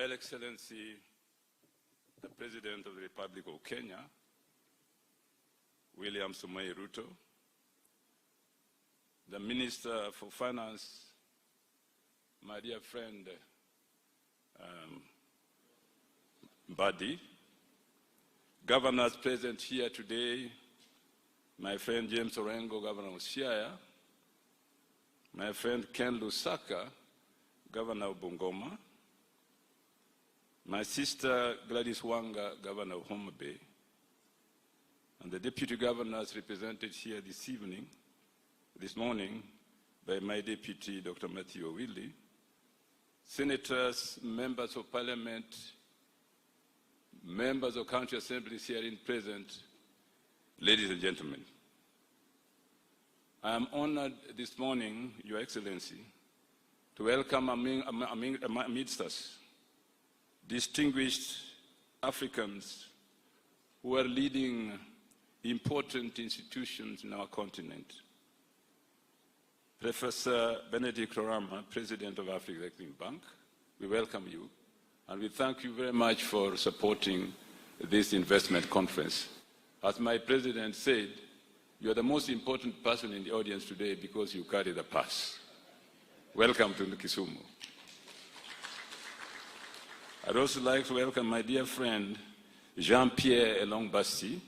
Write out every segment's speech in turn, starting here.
Royal Excellency, the President of the Republic of Kenya, William Samoei Ruto, the Minister for Finance, my dear friend Mbadi, governors present here today, my friend James Orengo, Governor of Siaya, my friend Ken Lusaka, Governor of Bungoma, my sister Gladys Wanga, Governor of Homa Bay, and the deputy governors represented here this morning by my deputy, Dr. Matthew Owili, senators, members of parliament, members of county assemblies here in present, ladies and gentlemen. I am honored this morning, Your Excellency, to welcome amidst us distinguished Africans who are leading important institutions in our continent. Professor Benedict Orama, President of Afreximbank, we welcome you, and we thank you very much for supporting this investment conference. As my president said, you are the most important person in the audience today because you carry the pass. Welcome to Kisumu. I'd also like to welcome my dear friend, Jean-Pierre Elong-Basti,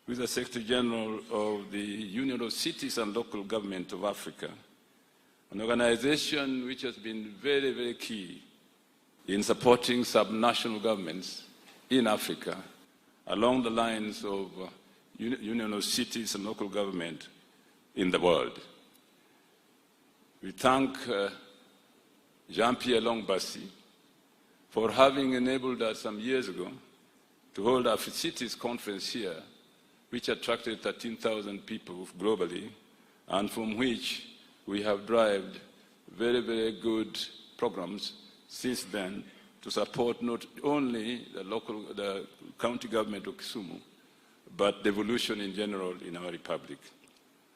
who is the Secretary General of the Union of Cities and Local Government of Africa, an organization which has been very, very key in supporting subnational governments in Africa along the lines of Union of Cities and Local Government in the world. We thank Jean-Pierre Elong-Basti for having enabled us some years ago to hold our cities conference here, which attracted 13,000 people globally, and from which we have derived very, very good programs since then to support not only the county government of Kisumu, but devolution in general in our republic.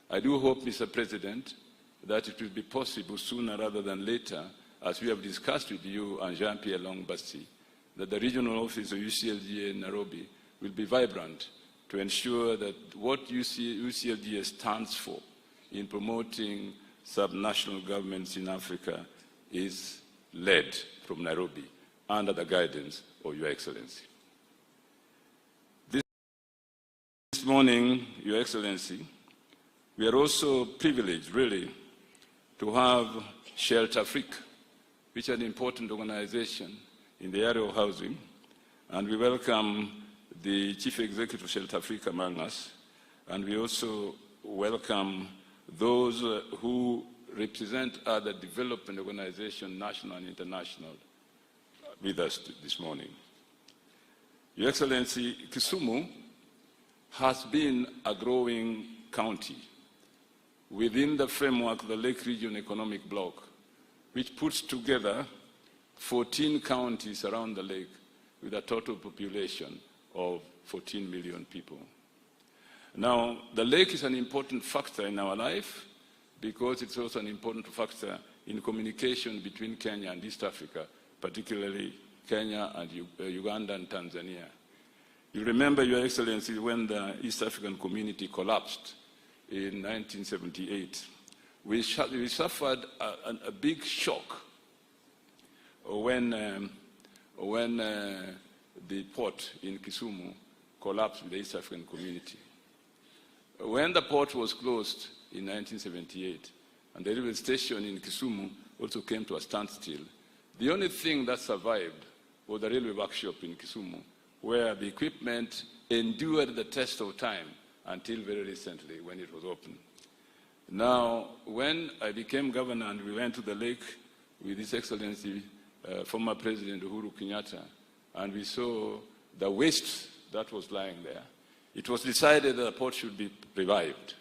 I do hope, Mr. President, that it will be possible sooner rather than later, as we have discussed with you and Jean-Pierre Elong-Basti, that the regional office of UCLG in Nairobi will be vibrant to ensure that what UCLG stands for in promoting subnational governments in Africa is led from Nairobi under the guidance of Your Excellency. This morning, Your Excellency, we are also privileged, really, to have Shelter Africa, which is an important organization in the area of housing, and we welcome the Chief Executive of Shelter Africa among us, and we also welcome those who represent other development organizations, national and international, with us this morning. Your Excellency, Kisumu has been a growing county within the framework of the Lake Region Economic Bloc, which puts together 14 counties around the lake with a total population of 14 million people. Now, the lake is an important factor in our life because it's also an important factor in communication between Kenya and East Africa, particularly Kenya and Uganda and Tanzania. You remember, Your Excellency, when the East African community collapsed in 1978, we suffered a big shock when the port in Kisumu collapsed with the East African community. When the port was closed in 1978, and the railway station in Kisumu also came to a standstill, the only thing that survived was the railway workshop in Kisumu, where the equipment endured the test of time until very recently when it was opened. Now, when I became governor and we went to the lake with His Excellency, former President Uhuru Kenyatta, and we saw the waste that was lying there, it was decided that the port should be revived.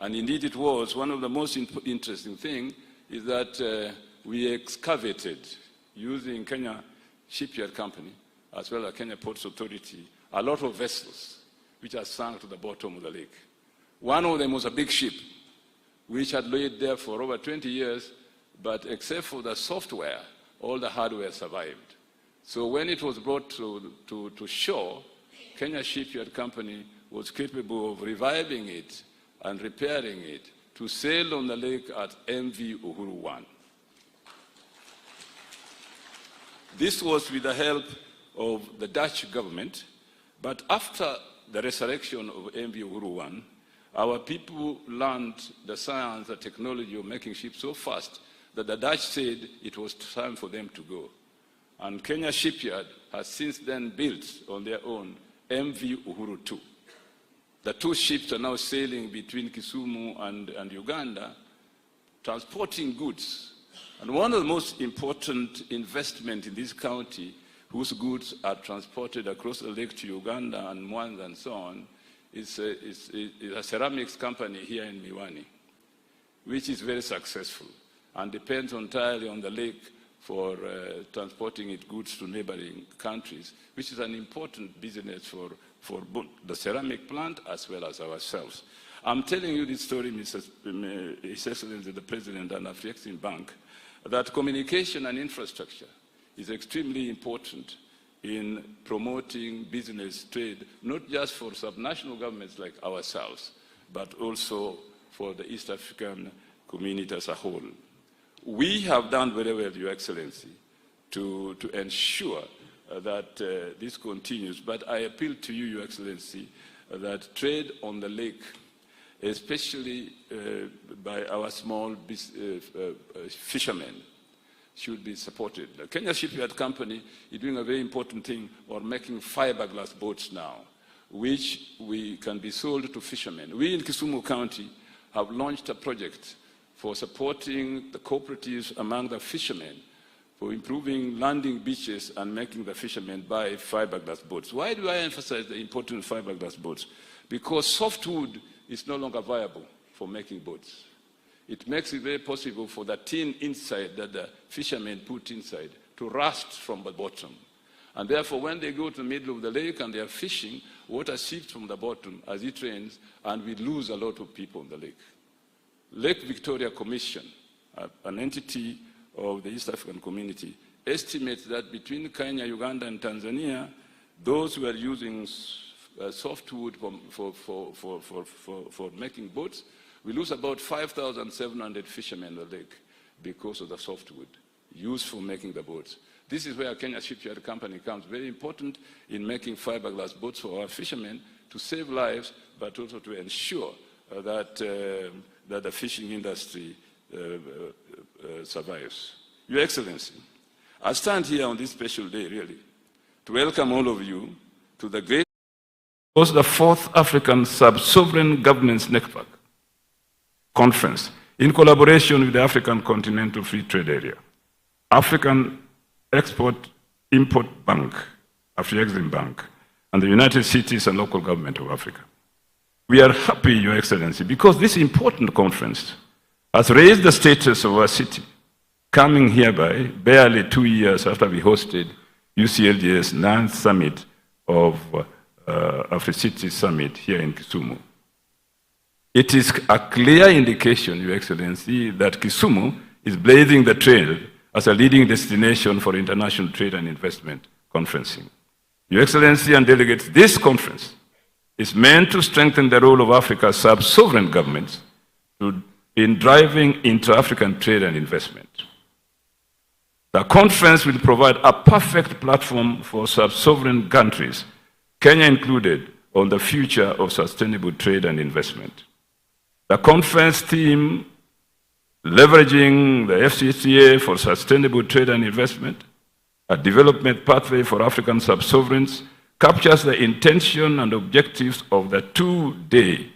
And indeed it was. One of the most interesting things is that we excavated, using Kenya Shipyard Company, as well as Kenya Ports Authority, a lot of vessels which are sunk to the bottom of the lake. One of them was a big ship, which had laid there for over 20 years, but except for the software, all the hardware survived. So when it was brought to shore, Kenya Shipyard Company was capable of reviving it and repairing it to sail on the lake at MV Uhuru 1. This was with the help of the Dutch government, but after the resurrection of MV Uhuru 1, our people learned the science and technology of making ships so fast that the Dutch said it was time for them to go. And Kenya Shipyard has since then built on their own MV Uhuru 2. The two ships are now sailing between Kisumu and Uganda, transporting goods. And one of the most important investments in this county, whose goods are transported across the lake to Uganda and Mwanza and so on, is a ceramics company here in Miwani, which is very successful and depends entirely on the lake for transporting its goods to neighboring countries, which is an important business for both the ceramic plant as well as ourselves. I'm telling you this story, His Excellency the President and Afreximbank, that communication and infrastructure is extremely important in promoting business trade, not just for subnational governments like ourselves, but also for the East African community as a whole. We have done very well, Your Excellency, to ensure that this continues. But I appeal to you, Your Excellency, that trade on the lake, especially by our small fishermen, should be supported. The Kenya Shipyard Company is doing a very important thing on making fiberglass boats now, which can be sold to fishermen. We in Kisumu County have launched a project for supporting the cooperatives among the fishermen, for improving landing beaches and making the fishermen buy fiberglass boats. Why do I emphasize the importance of fiberglass boats? Because softwood is no longer viable for making boats. It makes it very possible for the tin inside that the fishermen put inside to rust from the bottom. And therefore, when they go to the middle of the lake and they are fishing, water seeps from the bottom as it rains, and we lose a lot of people in the lake. Lake Victoria Commission, an entity of the East African community, estimates that between Kenya, Uganda, and Tanzania, those who are using softwood for making boats, we lose about 5,700 fishermen in the lake because of the softwood used for making the boats. This is where Kenya Shipyard Company comes very important in making fiberglass boats for our fishermen to save lives, but also to ensure that the fishing industry survives. Your Excellency, I stand here on this special day, really, to welcome all of you to the great the Fourth African Sub-Sovereign Governance Network Conference in collaboration with the African Continental Free Trade Area, African Export-Import Bank, Afreximbank, and the United Cities and Local Government of Africa. We are happy, Your Excellency, because this important conference has raised the status of our city, coming hereby barely 2 years after we hosted UCLG's 9th summit of Afrecities Summit here in Kisumu. It is a clear indication, Your Excellency, that Kisumu is blazing the trail as a leading destination for international trade and investment conferencing. Your Excellency and delegates, this conference is meant to strengthen the role of Africa's sub-sovereign governments in driving intra-African trade and investment. The conference will provide a perfect platform for sub-sovereign countries, Kenya included, on the future of sustainable trade and investment. The conference theme, leveraging the FCCA for sustainable trade and investment, a development pathway for African sub-sovereigns, captures the intention and objectives of the two-day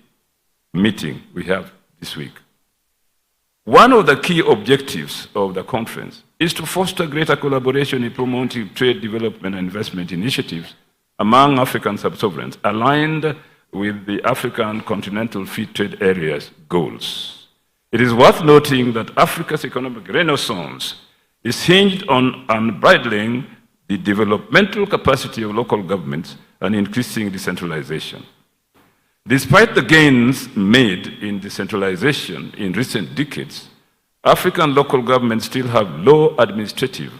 meeting we have this week. One of the key objectives of the conference is to foster greater collaboration in promoting trade development and investment initiatives among African sub-sovereigns, aligned with the African Continental Free Trade Area's goals. It is worth noting that Africa's economic renaissance is hinged on unbridling the developmental capacity of local governments and increasing decentralization. Despite the gains made in decentralization in recent decades, African local governments still have low administrative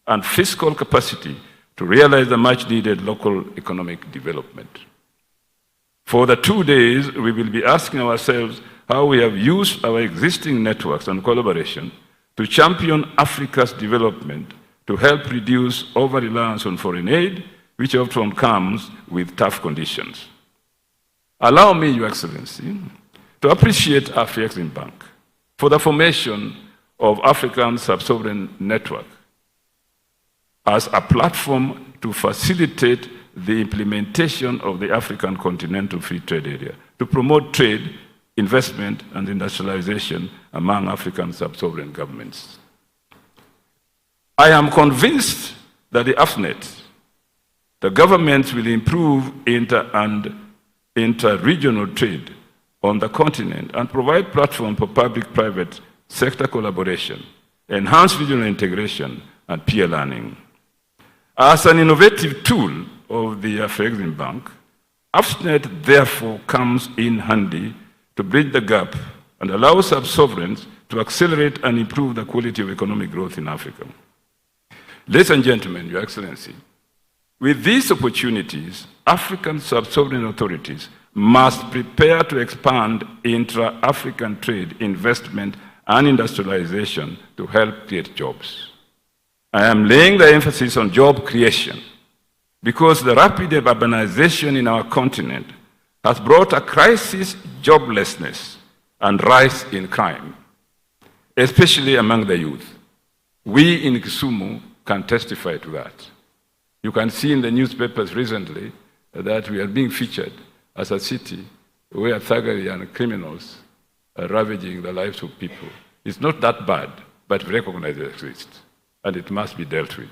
and fiscal capacity to realize the much-needed local economic development. For the 2 days, we will be asking ourselves how we have used our existing networks and collaboration to champion Africa's development to help reduce over-reliance on foreign aid, which often comes with tough conditions. Allow me, Your Excellency, to appreciate Afreximbank for the formation of African Sub-Sovereign Network as a platform to facilitate the implementation of the African Continental Free Trade Area, to promote trade, investment, and industrialization among African sub-sovereign governments. I am convinced that the AFNet, the governments will improve inter-regional trade on the continent and provide platform for public-private sector collaboration, enhance regional integration, and peer learning. As an innovative tool of the Afreximbank, AFNet therefore comes in handy to bridge the gap and allow sub-sovereigns to accelerate and improve the quality of economic growth in Africa. Ladies and gentlemen, Your Excellency, with these opportunities, African sub-sovereign authorities must prepare to expand intra-African trade, investment, and industrialization to help create jobs. I am laying the emphasis on job creation because the rapid urbanization in our continent has brought a crisis, joblessness, and rise in crime, especially among the youth. We in Kisumu can testify to that. You can see in the newspapers recently that we are being featured as a city where thuggery and criminals are ravaging the lives of people. It's not that bad, but we recognize it exists, and it must be dealt with.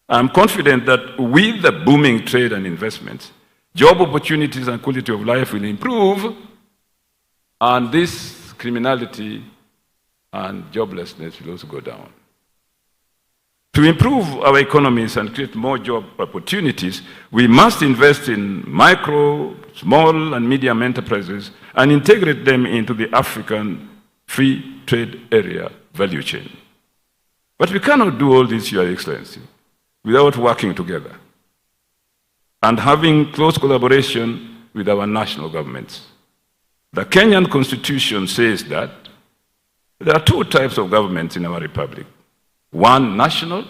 I'm confident that with the booming trade and investments, job opportunities and quality of life will improve, and this criminality and joblessness will also go down. To improve our economies and create more job opportunities, we must invest in micro, small, and medium enterprises and integrate them into the African free trade area value chain. But we cannot do all this, Your Excellency, without working together and having close collaboration with our national governments. The Kenyan Constitution says that there are 2 types of governments in our republic. 1 national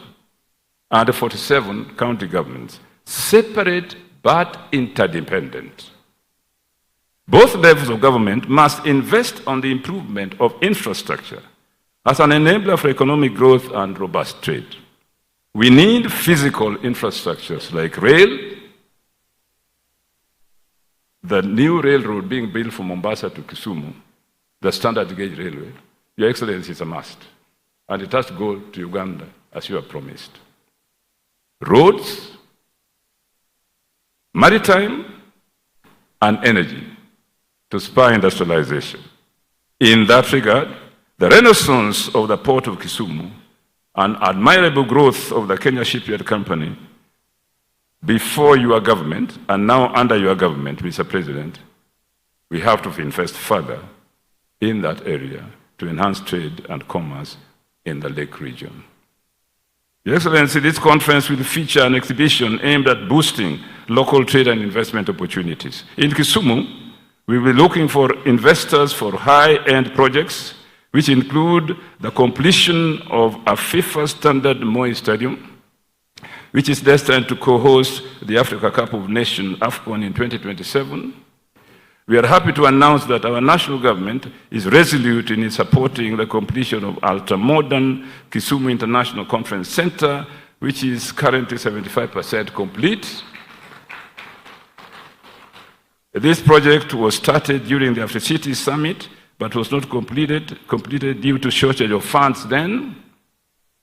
and 47 county governments, separate but interdependent. Both levels of government must invest on the improvement of infrastructure as an enabler for economic growth and robust trade. We need physical infrastructures like rail, the new railroad being built from Mombasa to Kisumu, the standard gauge railway. Your Excellency, is a must. And it has to go to Uganda, as you have promised. Roads, maritime, and energy to spur industrialization. In that regard, the renaissance of the port of Kisumu and admirable growth of the Kenya Shipyard Company before your government and now under your government, Mr. President, we have to invest further in that area to enhance trade and commerce in the Lake region. Your Excellency, this conference will feature an exhibition aimed at boosting local trade and investment opportunities. In Kisumu, we will be looking for investors for high-end projects, which include the completion of a FIFA standard Moi Stadium, which is destined to co-host the Africa Cup of Nations AFCON in 2027. We are happy to announce that our national government is resolute in supporting the completion of ultra-modern Kisumu International Conference Center, which is currently 75% complete. This project was started during the Afreximbank Summit, but was not completed due to shortage of funds then.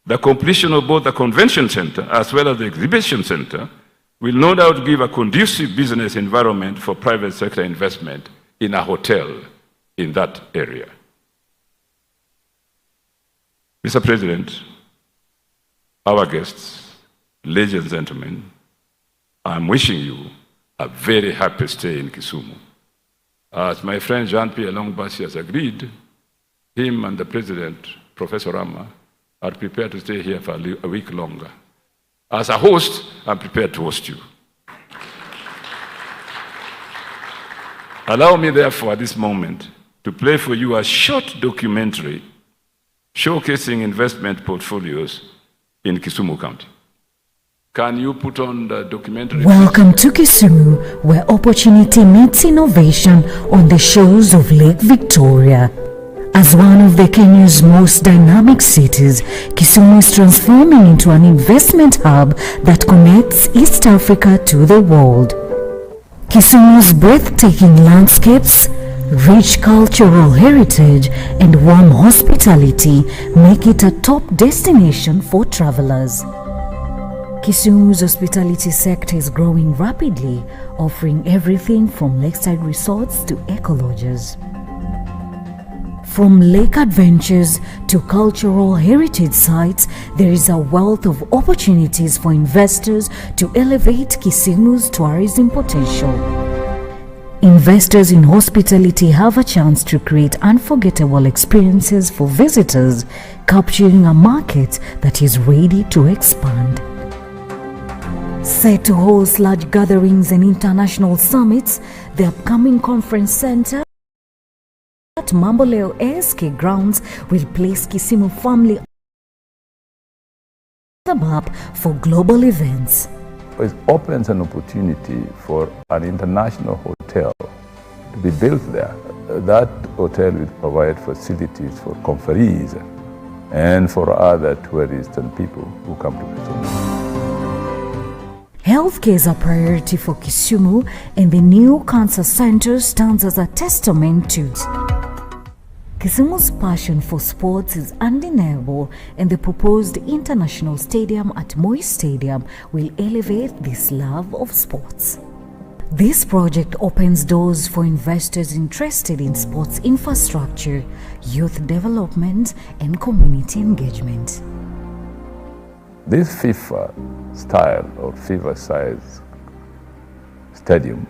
The completion of both the convention center as well as the exhibition center will no doubt give a conducive business environment for private sector investment in a hotel in that area. Mr. President, our guests, ladies and gentlemen, I'm wishing you a very happy stay in Kisumu. As my friend Jean-Pierre Longbasi has agreed, him and the President, Professor Rama, are prepared to stay here for a week longer. As a host, I'm prepared to host you. Allow me, therefore, at this moment, to play for you a short documentary showcasing investment portfolios in Kisumu County. Can you put on the documentary? Welcome to Kisumu, where opportunity meets innovation on the shores of Lake Victoria. As one of the Kenya's most dynamic cities, Kisumu is transforming into an investment hub that connects East Africa to the world. Kisumu's breathtaking landscapes, rich cultural heritage, and warm hospitality make it a top destination for travelers. Kisumu's hospitality sector is growing rapidly, offering everything from lakeside resorts to eco-lodges. From lake adventures to cultural heritage sites, there is a wealth of opportunities for investors to elevate Kisumu's tourism potential. Investors in hospitality have a chance to create unforgettable experiences for visitors, capturing a market that is ready to expand. Set to host large gatherings and international summits, the upcoming conference center at Mamboleo ASK grounds will place Kisumu family on the map for global events. It opens an opportunity for an international hotel to be built there. That hotel will provide facilities for conferees and for other tourists and people who come to Kisumu. Healthcare is a priority for Kisumu, and the new cancer center stands as a testament to it. Kisumu's passion for sports is undeniable, and the proposed international stadium at Moi Stadium will elevate this love of sports. This project opens doors for investors interested in sports infrastructure, youth development, and community engagement. This FIFA style or FIFA size stadium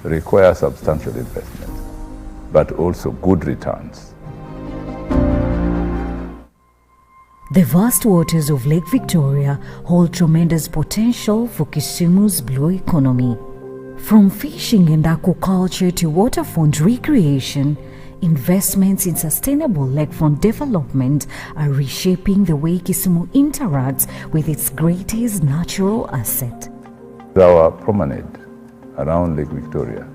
requires substantial investment, but also good returns. The vast waters of Lake Victoria hold tremendous potential for Kisumu's blue economy. From fishing and aquaculture to waterfront recreation, investments in sustainable lakefront development are reshaping the way Kisumu interacts with its greatest natural asset. Our promenade around Lake Victoria,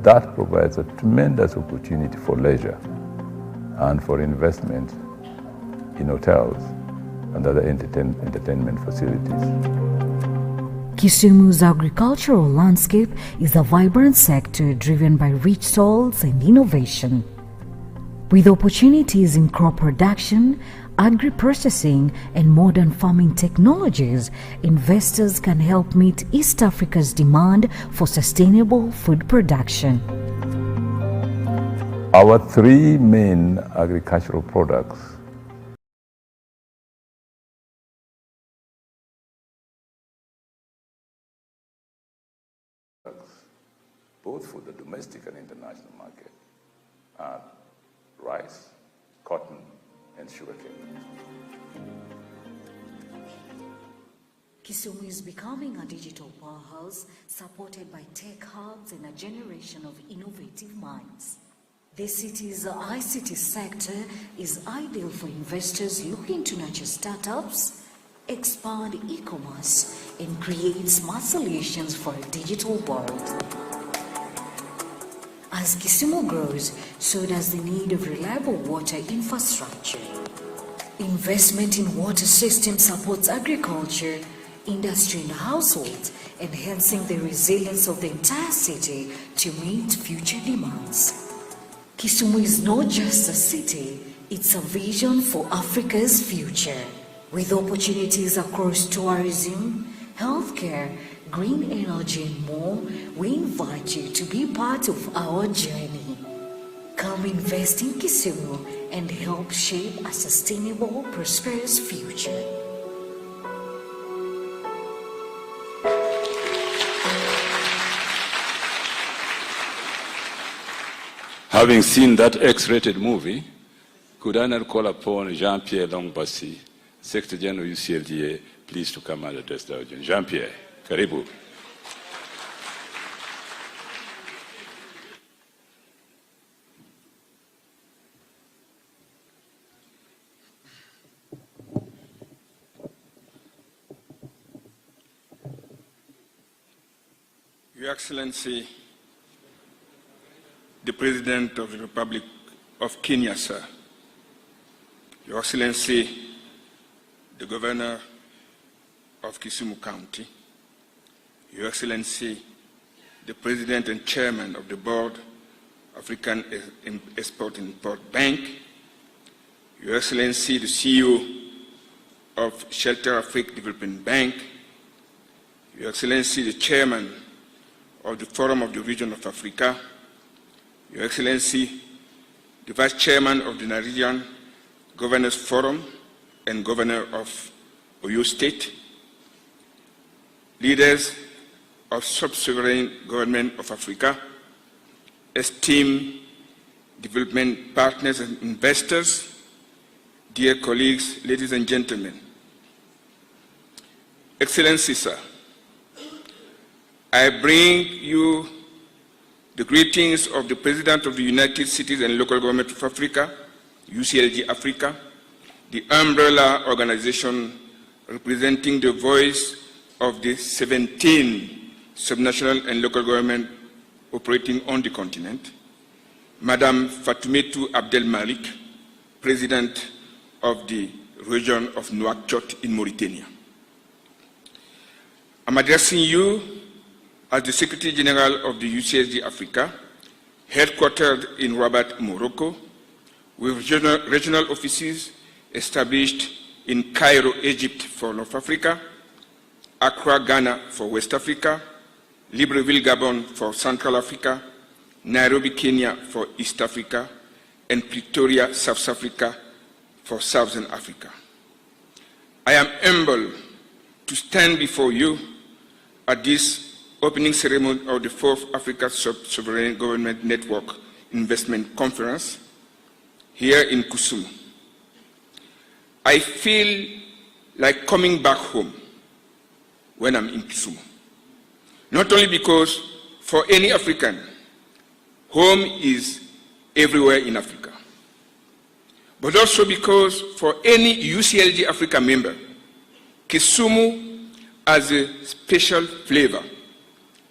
that provides a tremendous opportunity for leisure and for investment in hotels and other entertainment facilities. Kisumu's agricultural landscape is a vibrant sector driven by rich soils and innovation. With opportunities in crop production, agri-processing, and modern farming technologies, investors can help meet East Africa's demand for sustainable food production. Our three main agricultural products both for the domestic and international market are rice, cotton, and sugarcane. Kisumu is becoming a digital powerhouse supported by tech hubs and a generation of innovative minds. The city's ICT sector is ideal for investors looking to nurture startups, expand e-commerce, and create smart solutions for a digital world. As Kisumu grows, so does the need of reliable water infrastructure. Investment in water systems supports agriculture, industry, and households, enhancing the resilience of the entire city to meet future demands. Kisumu is not just a city, it's a vision for Africa's future. With opportunities across tourism, healthcare, green energy, and more, we invite you to be part of our journey. Come invest in Kisumu and help shape a sustainable, prosperous future. Having seen that X-rated movie, could I not call upon Jean-Pierre Longbasi Secretary General UCLG, pleased to come and address the audience. Jean-Pierre, karibu. Your Excellency, the President of the Republic of Kenya, sir. Your Excellency, the Governor of Kisumu County. Your Excellency, the President and Chairman of the Board of African Export-Import Bank. Your Excellency, the CEO of Shelter Africa Development Bank. Your Excellency, the Chairman of the Forum of the Region of Africa, Your Excellency, the Vice Chairman of the Nigerian Governors Forum and Governor of Oyo State, leaders of sub-sovereign government of Africa, esteemed development partners and investors, dear colleagues, ladies and gentlemen. Excellency, sir, I bring you the greetings of the President of the United Cities and Local Government of Africa, UCLG Africa, the umbrella organization representing the voice of the 17 subnational and local government operating on the continent, Madam Fatoumata Abdel Malik, President of the region of Nouakchott in Mauritania. I'm addressing you as the Secretary General of the UCLG Africa, headquartered in Rabat, Morocco, with regional offices established in Cairo, Egypt for North Africa, Accra, Ghana for West Africa, Libreville, Gabon for Central Africa, Nairobi, Kenya for East Africa, and Pretoria, South Africa for Southern Africa. I am humbled to stand before you at this opening ceremony of the 4th Africa Sovereign Government Network Investment Conference here in Kisumu. I feel like coming back home when I'm in Kisumu. Not only because for any African, home is everywhere in Africa, but also because for any UCLG Africa member, Kisumu has a special flavor,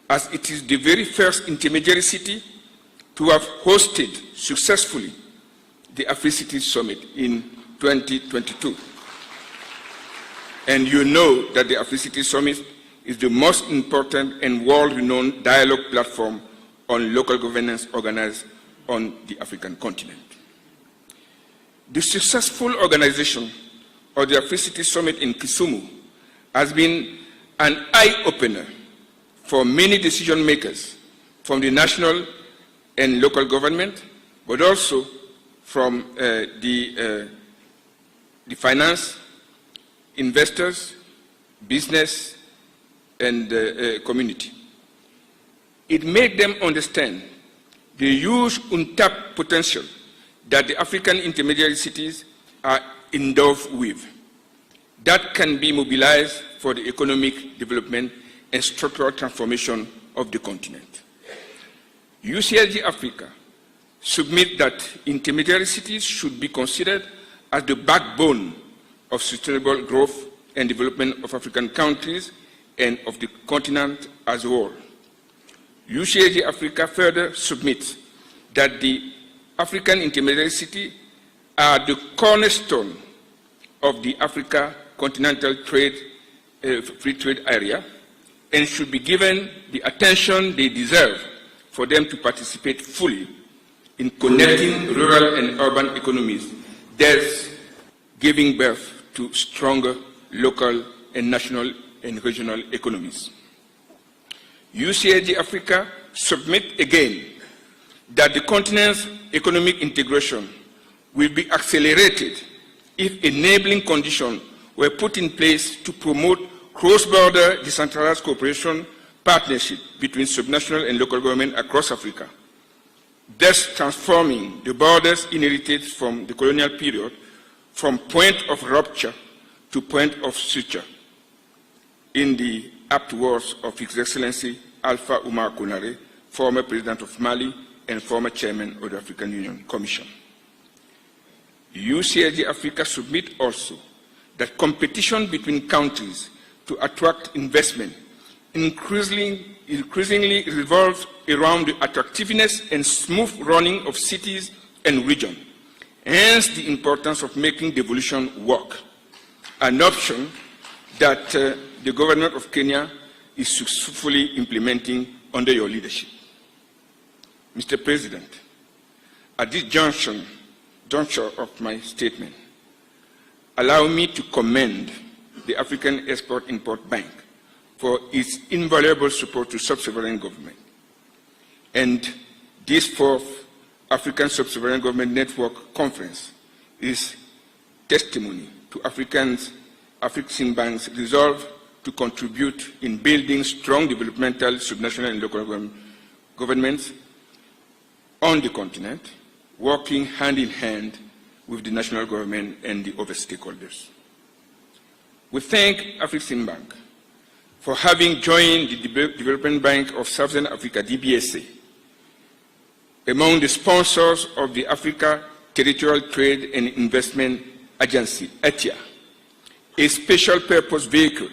as it is the very first intermediary city to have hosted successfully the Afreximbank Summit in 2022. And you know that the Afreximbank Summit is the most important and world-renowned dialogue platform on local governance organized on the African continent. The successful organization of the Afreximbank Summit in Kisumu has been an eye-opener for many decision makers from the national and local government, but also from the finance, investors, business, and community. It made them understand the huge untapped potential that the African intermediary cities are endowed with that can be mobilized for the economic development and structural transformation of the continent. UCLG Africa submit that intermediary cities should be considered as the backbone of sustainable growth and development of African countries and of the continent as a whole. UCLG Africa further submits that the African intermediary cities are the cornerstone of the Africa continental free trade area, and should be given the attention they deserve for them to participate fully in connecting rural and urban economies, thus giving birth to stronger local and national and regional economies. UCLG Africa submit again that the continent's economic integration will be accelerated if enabling conditions were put in place to promote cross-border decentralized cooperation partnership between subnational and local government across Africa, thus transforming the borders inherited from the colonial period from point of rupture to point of suture in the apt words of His Excellency Alpha Oumar Konaré, former President of Mali and former Chairman of the African Union Commission. UCLG Africa submit also that competition between countries to attract investment increasingly revolves around the attractiveness and smooth running of cities and regions, hence the importance of making devolution work, an option that the government of Kenya is successfully implementing under your leadership. Mr. President, at this juncture of my statement, allow me to commend the African Export-Import Bank for its invaluable support to sub-sovereign government. And this fourth African Sub-Sovereign Government Network Conference is testimony to Afreximbank's resolve to contribute in building strong developmental, subnational and local governments on the continent, working hand in hand with the national government and the other stakeholders. We thank Afreximbank for having joined the Development Bank of Southern Africa, DBSA, among the sponsors of the Africa Territorial Trade and Investment Agency, ATIA, a special purpose vehicle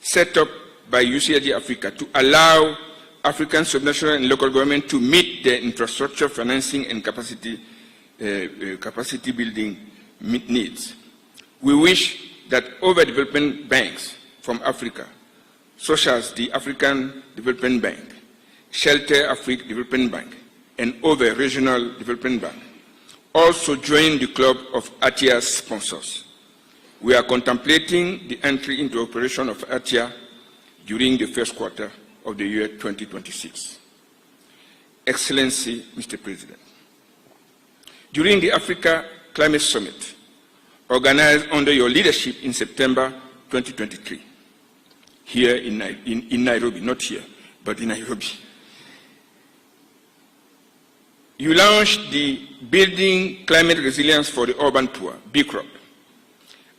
set up by UCLG Africa to allow African subnational and local government to meet their infrastructure financing and capacity building needs. We wish that other development banks from Africa, such as the African Development Bank, Shelter Africa Development Bank, and other regional development banks, also join the club of ATIA's sponsors. We are contemplating the entry into operation of ATIA during the first quarter of the year 2026. Excellency, Mr. President, during the Africa Climate Summit, organized under your leadership in September 2023, here in Nairobi, not here, but in Nairobi, you launched the Building Climate Resilience for the Urban Poor, BCROP,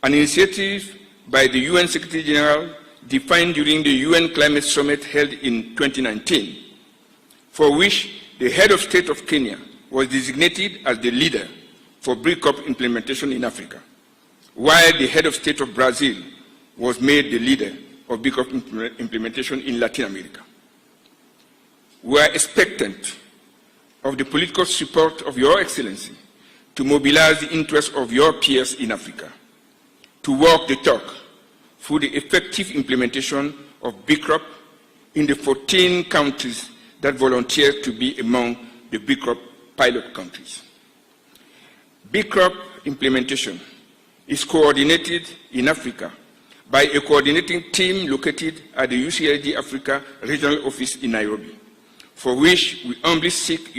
an initiative by the UN Secretary General defined during the UN Climate Summit held in 2019, for which the head of state of Kenya was designated as the leader for BCROP implementation in Africa, while the head of state of Brazil was made the leader of BCROP implementation in Latin America. We are expectant of the political support of Your Excellency to mobilize the interests of your peers in Africa, to walk the talk through the effective implementation of BCROP in the 14 countries that volunteered to be among the BCROP pilot countries. BCROP implementation is coordinated in Africa by a coordinating team located at the UCLG Africa Regional Office in Nairobi, for which we humbly seek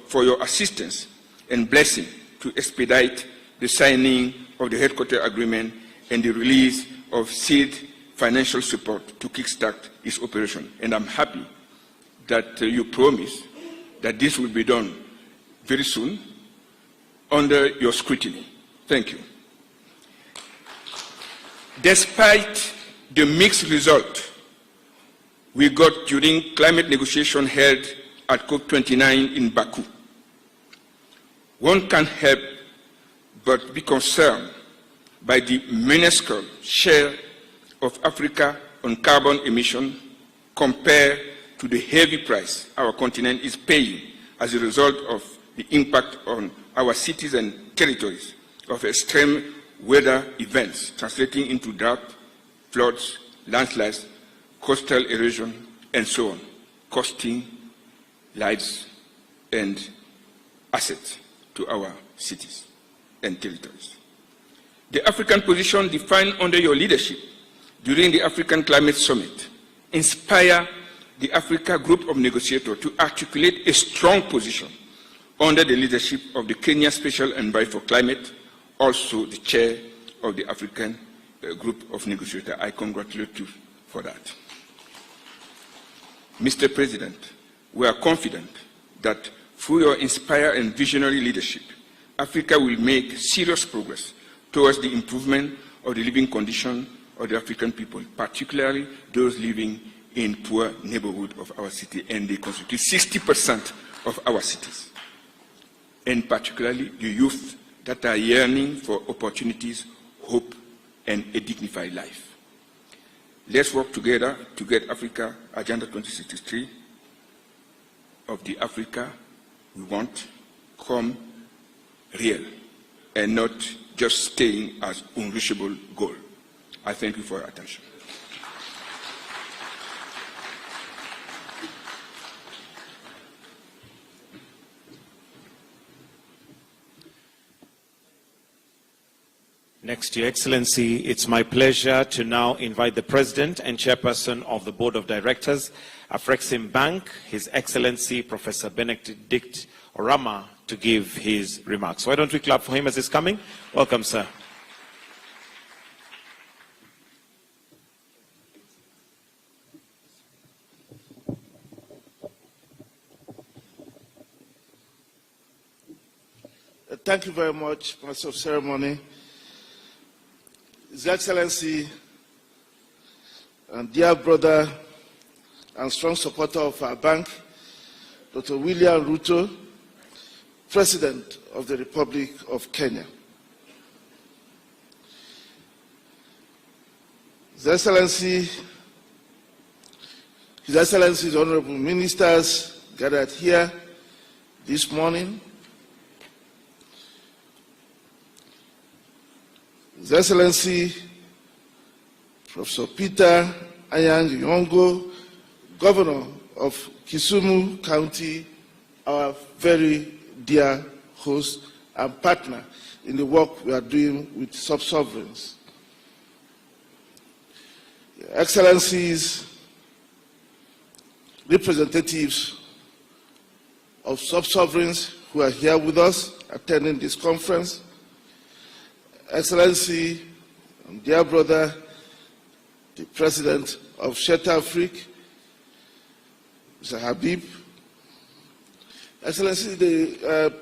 for your assistance and blessing to expedite the signing of the headquarter agreement and the release of seed financial support to kickstart its operation. And I'm happy that you promise that this will be done very soon under your scrutiny. Thank you. Despite the mixed result we got during climate negotiation held at COP29 in Baku, one can't help but be concerned by the minuscule share of Africa on carbon emission compared to the heavy price our continent is paying as a result of the impact on our cities and territories of extreme weather events translating into drought, floods, landslides, coastal erosion, and so on, costing lives and assets to our cities and territories. The African position defined under your leadership during the African Climate Summit inspired the Africa Group of Negotiators to articulate a strong position under the leadership of the Kenya Special Envoy for Climate, also the chair of the African Group of Negotiators. I congratulate you for that. Mr. President, we are confident that through your inspired and visionary leadership, Africa will make serious progress towards the improvement of the living condition of the African people, particularly those living in poor neighborhoods of our city, and they constitute 60% of our cities, and particularly the youth that are yearning for opportunities, hope, and a dignified life. Let's work together to get Africa Agenda 2063 of the Africa we want come real and not just staying as unreachable goal. I thank you for your attention. Next, Your Excellency, it's my pleasure to now invite the President and Chairperson of the Board of Directors, Afreximbank, His Excellency Professor Benedict Orama, to give his remarks. Why don't we clap for him as he's coming? Welcome, sir. Thank you very much, Master of Ceremony. His Excellency and dear brother and strong supporter of our bank, Dr. William Ruto, President of the Republic of Kenya. His Excellency's honorable ministers gathered here this morning, His Excellency Professor Peter Anyang Nyong'o, Governor of Kisumu County, our very dear host and partner in the work we are doing with sub-sovereigns. Your Excellencies, representatives of sub-sovereigns who are here with us attending this conference, Excellency, dear brother, the President of Sheta Afrique, Mr. Habib, Excellency, the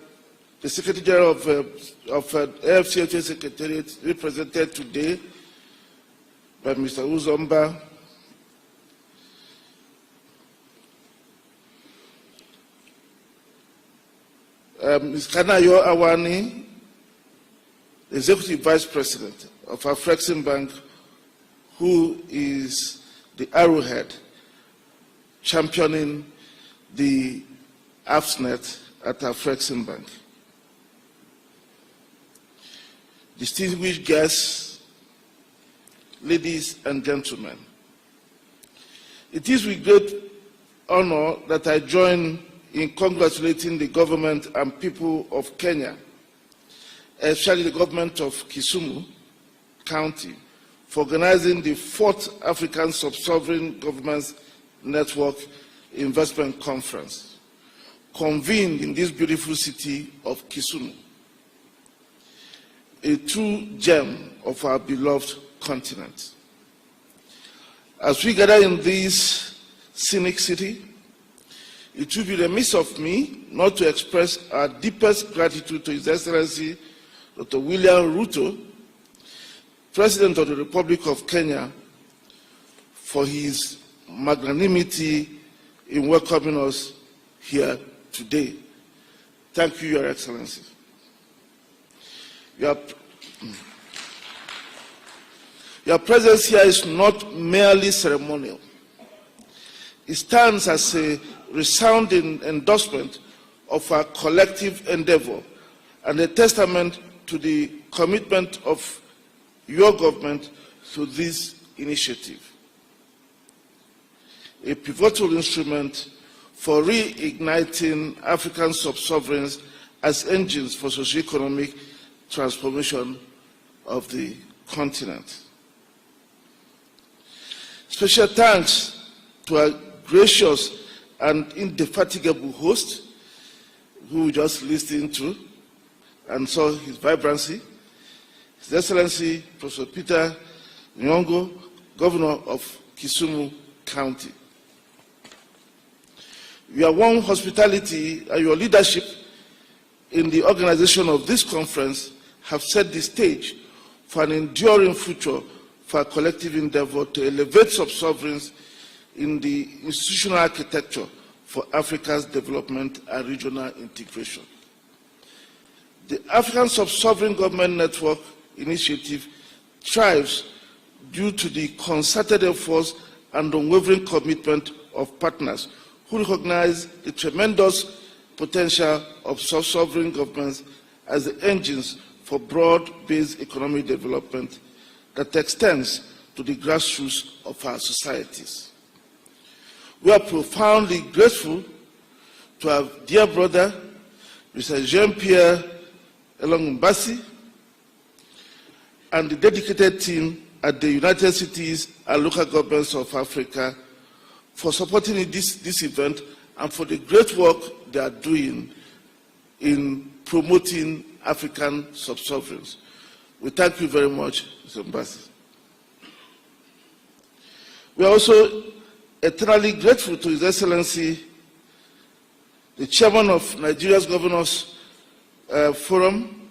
Secretary General of AFCHA Secretariat, represented today by Mr. Uzomba, Ms. Kanayo Awani, Executive Vice President of Afreximbank, who is the arrowhead championing the AFSNet at Afreximbank. Distinguished guests, ladies and gentlemen, it is with great honor that I join in congratulating the government and people of Kenya, especially the government of Kisumu County, for organizing the 4th African Sub-Sovereign Governments Network Investment Conference, convened in this beautiful city of Kisumu, a true gem of our beloved continent. As we gather in this scenic city, it will be remiss of me not to express our deepest gratitude to His Excellency Dr. William Ruto, President of the Republic of Kenya, for his magnanimity in welcoming us here today. Thank you, Your Excellency. Your presence here is not merely ceremonial. It stands as a resounding endorsement of our collective endeavor and a testament to the commitment of your government to this initiative, a pivotal instrument for reigniting African sub-sovereigns as engines for socio-economic transformation of the continent. Special thanks to our gracious and indefatigable host, who we just listened to and saw his vibrancy, His Excellency Professor Peter Nyong'o, Governor of Kisumu County. Your warm hospitality and your leadership in the organization of this conference have set the stage for an enduring future for a collective endeavor to elevate sub-sovereigns in the institutional architecture for Africa's development and regional integration. The African Sub-Sovereign Government Network initiative thrives due to the concerted efforts and unwavering commitment of partners who recognize the tremendous potential of sub-sovereign governments as the engines for broad-based economic development that extends to the grassroots of our societies. We are profoundly grateful to our dear brother, Mr. Jean-Pierre Elong-Mbassi, and the dedicated team at the United Cities and local governments of Africa for supporting this event and for the great work they are doing in promoting African sub-sovereigns. We thank you very much, Mr. Mbassi. We are also eternally grateful to His Excellency, the Chairman of Nigeria's Governors Forum,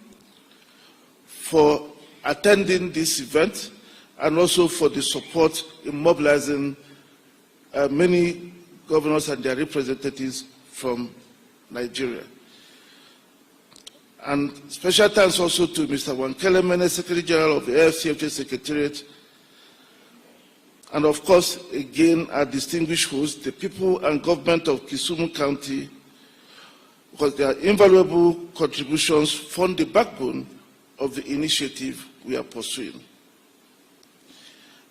for attending this event and also for the support in mobilizing many governors and their representatives from Nigeria. And special thanks also to Mr. Wankele Mene, Secretary General of the AFCFJ Secretariat, and of course, again, our distinguished hosts, the people and government of Kisumu County, because their invaluable contributions form the backbone of the initiative we are pursuing.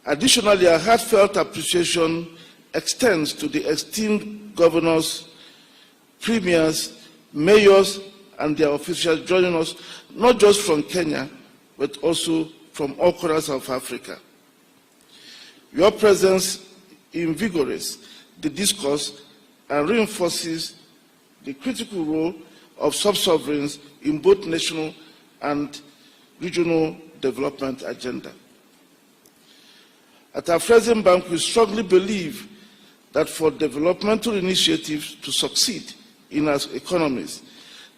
Additionally, our heartfelt appreciation extends to the esteemed governors, premiers, mayors, and their officials joining us, not just from Kenya, but also from all corners of Africa. Your presence invigorates the discourse and reinforces the critical role of sub-sovereigns in both national and regional development agenda. At Afreximbank, we strongly believe that for developmental initiatives to succeed in our economies,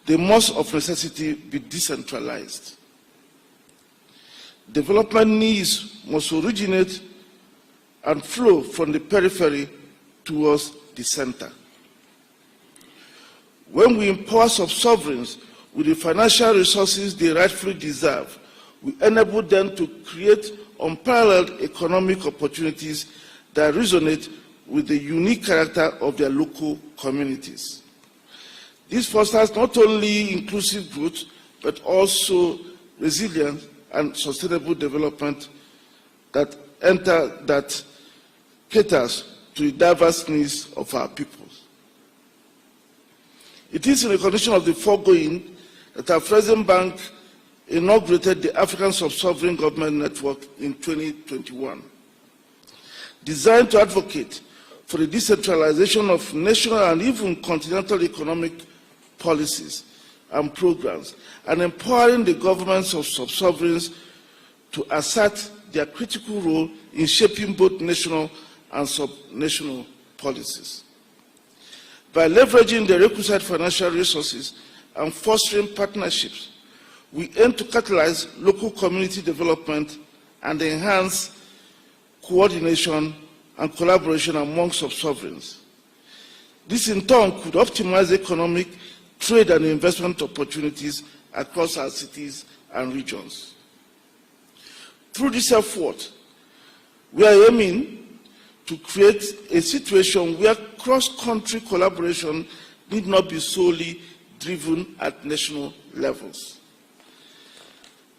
they must of necessity be decentralized. Development needs must originate and flow from the periphery towards the center. When we empower sub-sovereigns with the financial resources they rightfully deserve, we enable them to create unparalleled economic opportunities that resonate with the unique character of their local communities. This fosters not only inclusive growth, but also resilient and sustainable development that caters to the diverse needs of our peoples. It is in recognition of the foregoing that Afreximbank inaugurated the African Sub-Sovereign Government Network in 2021, designed to advocate for the decentralization of national and even continental economic policies and programs, and empowering the governments of sub-sovereigns to assert their critical role in shaping both national and sub-national policies. By leveraging the requisite financial resources and fostering partnerships, we aim to catalyze local community development and enhance coordination and collaboration among sub-sovereigns. This in turn could optimize economic, trade and investment opportunities across our cities and regions. Through this effort, we are aiming to create a situation where cross-country collaboration need not be solely driven at national levels.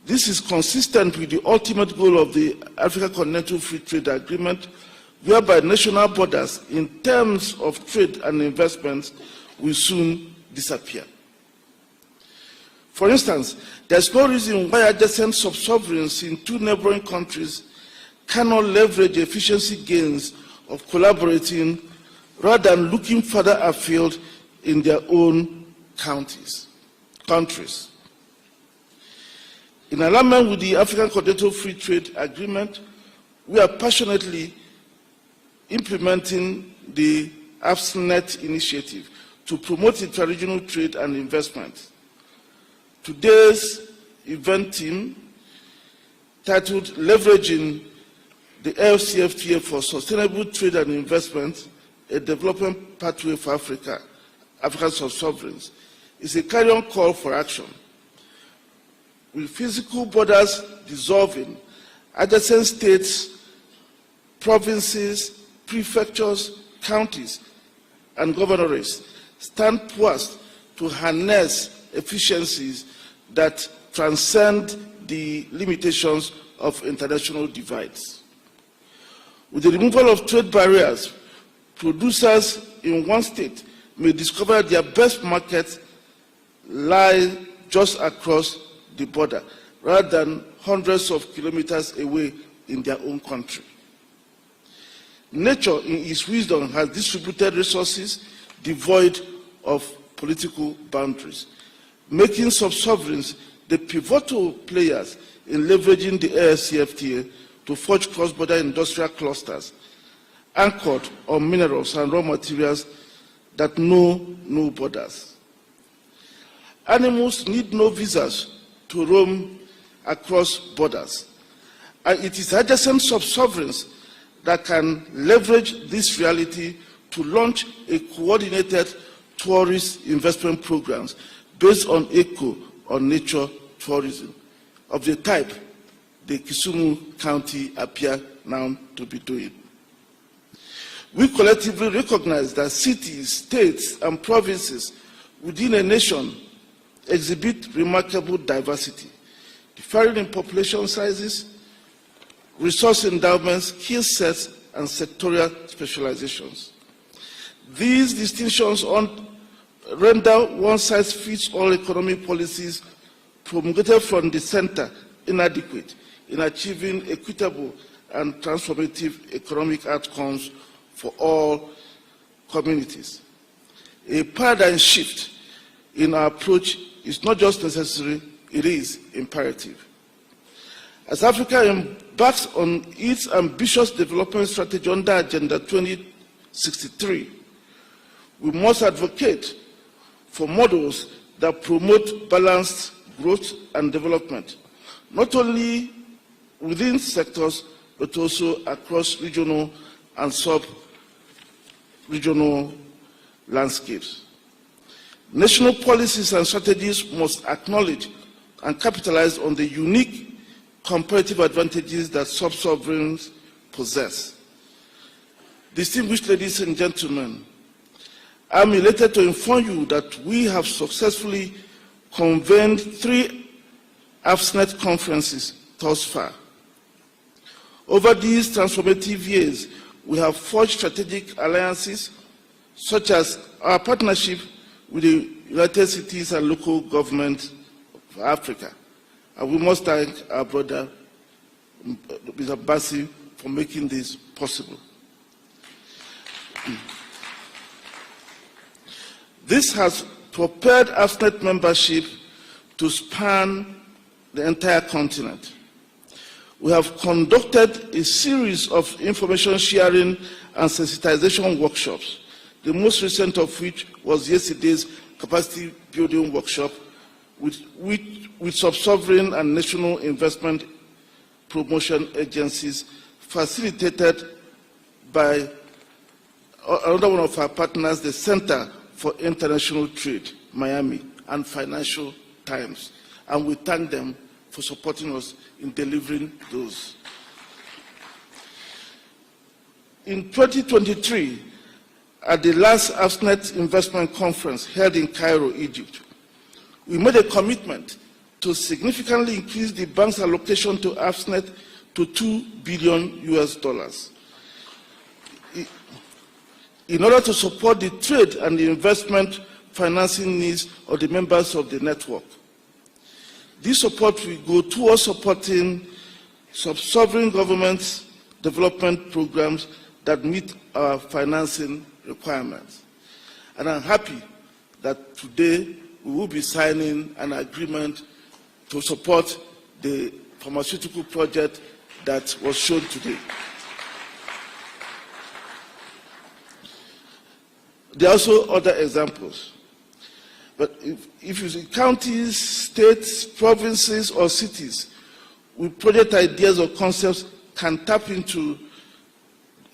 This is consistent with the ultimate goal of the Africa Continental Free Trade Agreement, whereby national borders in terms of trade and investments will soon disappear. For instance, there's no reason why adjacent sub-sovereigns in two neighboring countries cannot leverage efficiency gains of collaborating rather than looking further afield in their own countries. In alignment with the African Continental Free Trade Agreement, we are passionately implementing the AFSNet initiative to promote interregional trade and investment. Today's event team titled Leveraging the LCFTA for Sustainable Trade and Investment, a Development Pathway for African Sub-Sovereigns, is a carry-on call for action. With physical borders dissolving, adjacent states, provinces, prefectures, counties, and governorates stand poised to harness efficiencies that transcend the limitations of international divides. With the removal of trade barriers, producers in one state may discover their best markets lie just across the border, rather than hundreds of kilometers away in their own country. Nature, in its wisdom, has distributed resources devoid of political boundaries, making sub-sovereigns the pivotal players in leveraging the ASCFTA to forge cross-border industrial clusters anchored on minerals and raw materials that know no borders. Animals need no visas to roam across borders, and it is adjacent sub-sovereigns that can leverage this reality to launch a coordinated tourist investment programs based on eco or nature tourism of the type the Kisumu County appear now to be doing. We collectively recognize that cities, states, and provinces within a nation exhibit remarkable diversity, differing in population sizes, resource endowments, skill sets, and sectorial specializations. These distinctions render one-size-fits-all economic policies promulgated from the center inadequate in achieving equitable and transformative economic outcomes for all communities. A paradigm shift in our approach is not just necessary, it is imperative. As Africa embarks on its ambitious development strategy under Agenda 2063, we must advocate for models that promote balanced growth and development, not only within sectors, but also across regional and sub-regional landscapes. National policies and strategies must acknowledge and capitalize on the unique comparative advantages that sub-sovereigns possess. Distinguished ladies and gentlemen, I'm elated to inform you that we have successfully convened 3 AFSNet conferences thus far. Over these transformative years, we have forged strategic alliances, such as our partnership with the United Cities and local governments of Africa. And we must thank our brother, Mr. Bassi, for making this possible. This has propelled AFSNet membership to span the entire continent. We have conducted a series of information sharing and sensitization workshops, the most recent of which was yesterday's capacity building workshop with sub-sovereign and national investment promotion agencies, facilitated by another one of our partners, the Center for International Trade, Miami, and Financial Times. And we thank them for supporting us in delivering those. In 2023, at the last AFSNet Investment Conference held in Cairo, Egypt, we made a commitment to significantly increase the bank's allocation to AFSNet to $2 billion in order to support the trade and the investment financing needs of the members of the network. This support will go towards supporting sub-sovereign governments' development programs that meet our financing requirements. And I'm happy that today we will be signing an agreement to support the pharmaceutical project that was shown today. There are also other examples. But if you see counties, states, provinces, or cities with project ideas or concepts can tap into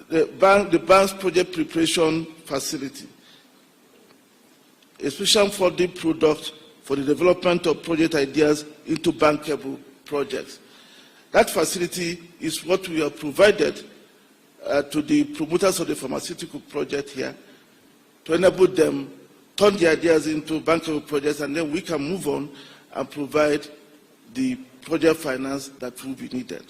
the bank's project preparation facility, a special funding product for the development of project ideas into bankable projects. That facility is what we have provided to the promoters of the pharmaceutical project here to enable them turn the ideas into bankable projects, and then we can move on and provide the project finance that will be needed.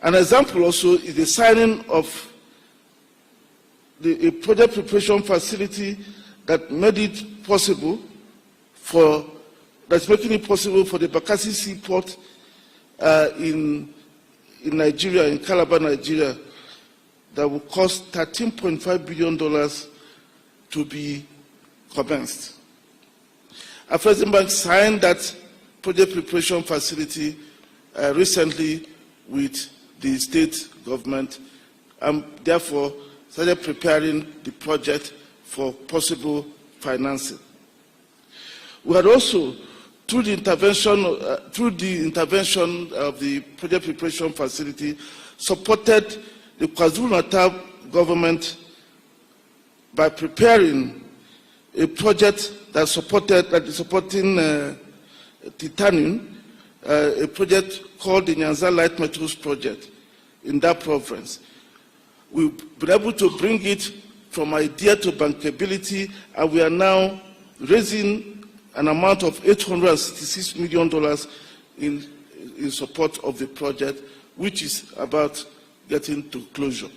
An example also is the signing of a project preparation facility that made it possible that's making it possible for the Bakassi Seaport in Nigeria, in Calabar, Nigeria, that will cost $13.5 billion to be commenced. Afreximbank signed that project preparation facility recently with the state government, and therefore started preparing the project for possible financing. We had also, through the intervention of the project preparation facility, supported the KwaZulu-Natal government by preparing a project that is supporting titanium, a project called the Nyanza Light Metals Project in that province. We've been able to bring it from idea to bankability, and we are now raising an amount of $866 million in support of the project, which is about getting to closure.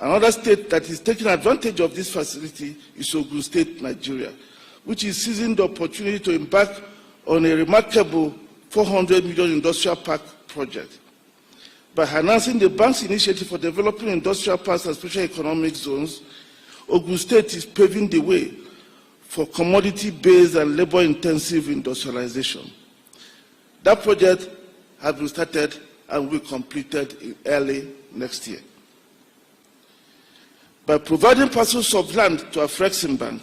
Another state that is taking advantage of this facility is Ogun State, Nigeria, which is seizing the opportunity to embark on a remarkable 400 million industrial park project. By harnessing the bank's initiative for developing industrial parks and special economic zones, Ogun State is paving the way for commodity-based and labor-intensive industrialization. That project has been started and will be completed in early next year. By providing parcels of land to Afreximbank,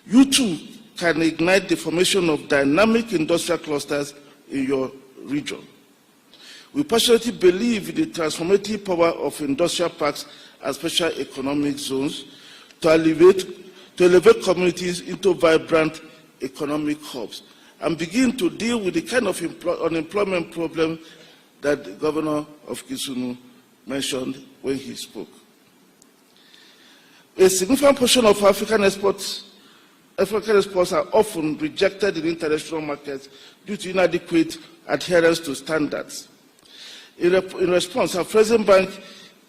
you too can ignite the formation of dynamic industrial clusters in your region. We passionately believe in the transformative power of industrial parks and special economic zones to elevate communities into vibrant economic hubs and begin to deal with the kind of unemployment problem that the governor of Kisumu mentioned when he spoke. A significant portion of African exports are often rejected in international markets due to inadequate adherence to standards. In response, Afreximbank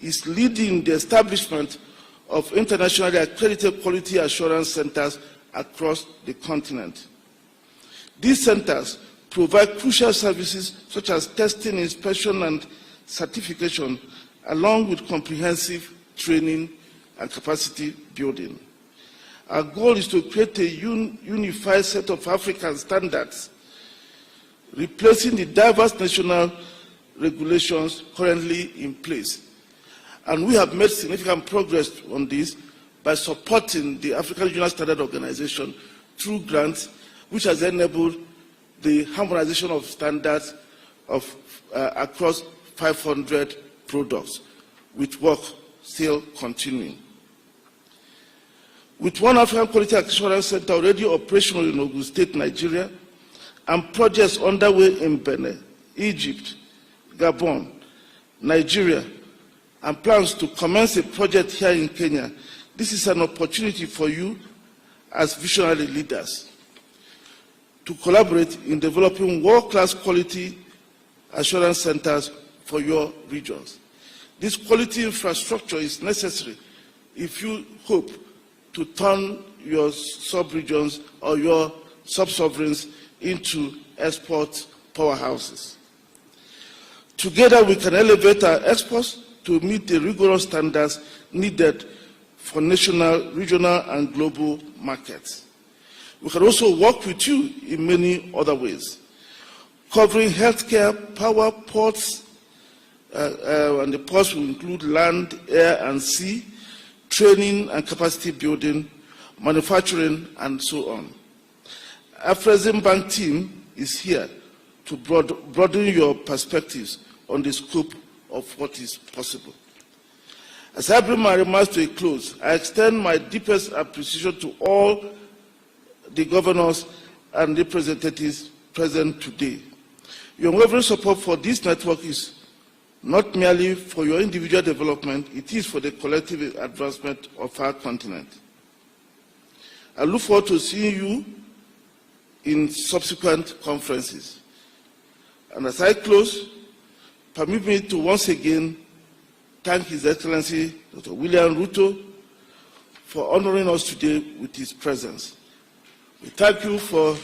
is leading the establishment of internationally accredited quality assurance centers across the continent. These centers provide crucial services such as testing, inspection, and certification, along with comprehensive training and capacity building. Our goal is to create a unified set of African standards, replacing the diverse national regulations currently in place. And we have made significant progress on this by supporting the African Regional Standard Organization through grants, which has enabled the harmonization of standards across 500 products, with work still continuing. With one African Quality Assurance Center already operational in Ogun State, Nigeria, and projects underway in Benin, Egypt, Gabon, Nigeria, and plans to commence a project here in Kenya, this is an opportunity for you as visionary leaders to collaborate in developing world-class quality assurance centers for your regions. This quality infrastructure is necessary if you hope to turn your sub-regions or your sub-sovereigns into export powerhouses. Together, we can elevate our exports to meet the rigorous standards needed for national, regional, and global markets. We can also work with you in many other ways, covering healthcare, power, ports, and the ports will include land, air, and sea, training and capacity building, manufacturing, and so on. Afreximbank team is here to broaden your perspectives on the scope of what is possible. As I bring my remarks to a close, I extend my deepest appreciation to all the governors and representatives present today. Your unwavering support for this network is not merely for your individual development, it is for the collective advancement of our continent. I look forward to seeing you in subsequent conferences. And as I close, permit me to once again thank His Excellency Dr. William Ruto for honoring us today with his presence. We thank you for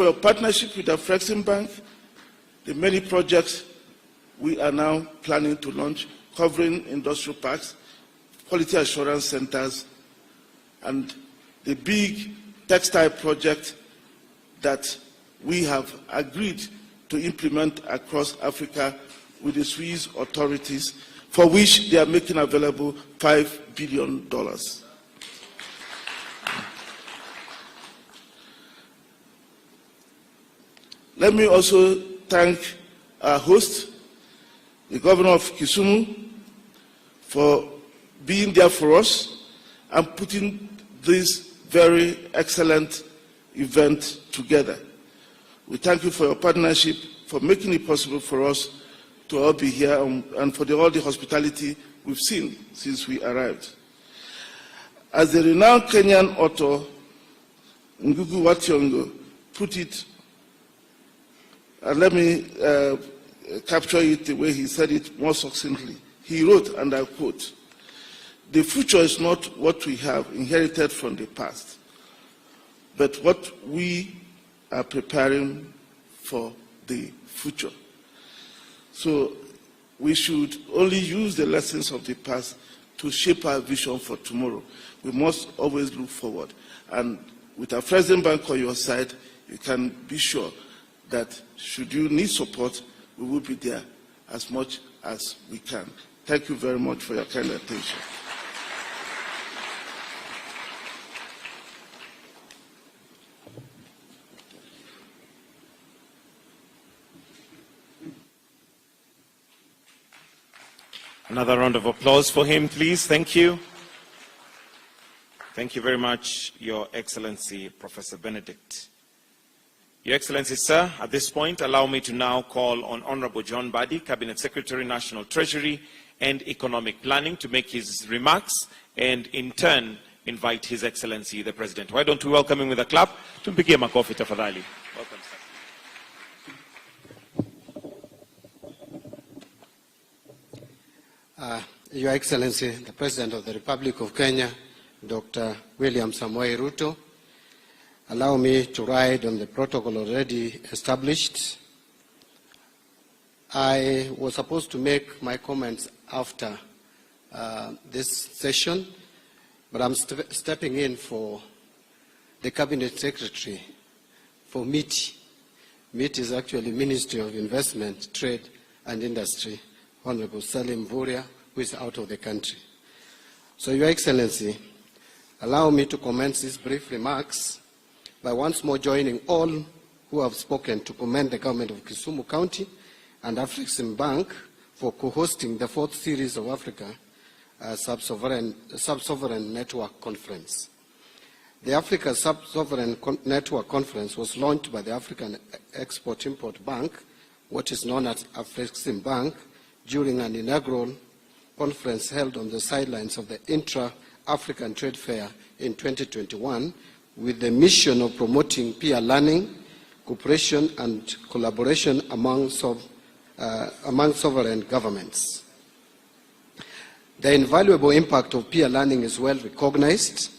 your partnership with Afreximbank, the many projects we are now planning to launch, covering industrial parks, quality assurance centers, and the big textile project that we have agreed to implement across Africa with the Swiss authorities, for which they are making available $5 billion. Let me also thank our host, the governor of Kisumu, for being there for us and putting this very excellent event together. We thank you for your partnership, for making it possible for us to all be here, and for all the hospitality we've seen since we arrived. As the renowned Kenyan author Ngugi wa Thiong'o put it, and let me capture it the way he said it more succinctly. He wrote, and I quote, "The future is not what we have inherited from the past, but what we are preparing for the future." So we should only use the lessons of the past to shape our vision for tomorrow. We must always look forward. And with Afreximbank on your side, you can be sure that should you need support, we will be there as much as we can. Thank you very much for your kind attention. Another round of applause for him, please. Thank you. Thank you very much, Your Excellency, Professor Benedict. Your Excellency, sir, at this point, allow me to now call on Honorable John Badi, Cabinet Secretary, National Treasury and Economic Planning, to make his remarks and, in turn, invite His Excellency, the President. Why don't we welcome him with a clap? Tumpigie makofi tafadhali. Welcome, sir. Your Excellency, the President of the Republic of Kenya, Dr. William Samoei Ruto, allow me to ride on the protocol already established. I was supposed to make my comments after this session, but I'm stepping in for the Cabinet Secretary for MITI. MITI is actually Ministry of Investment, Trade and Industry, Honorable Salim Vuria, who is out of the country. So, Your Excellency, allow me to commence these brief remarks by once more joining all who have spoken to commend the government of Kisumu County and Afreximbank for co-hosting the 4th series of Africa Sub-Sovereign Network Conference. The Africa Sub-Sovereign Network Conference was launched by the African Export-Import Bank, what is known as Afreximbank, during an inaugural conference held on the sidelines of the Intra-African Trade Fair in 2021, with the mission of promoting peer learning, cooperation and collaboration among sovereign governments. The invaluable impact of peer learning is well recognized.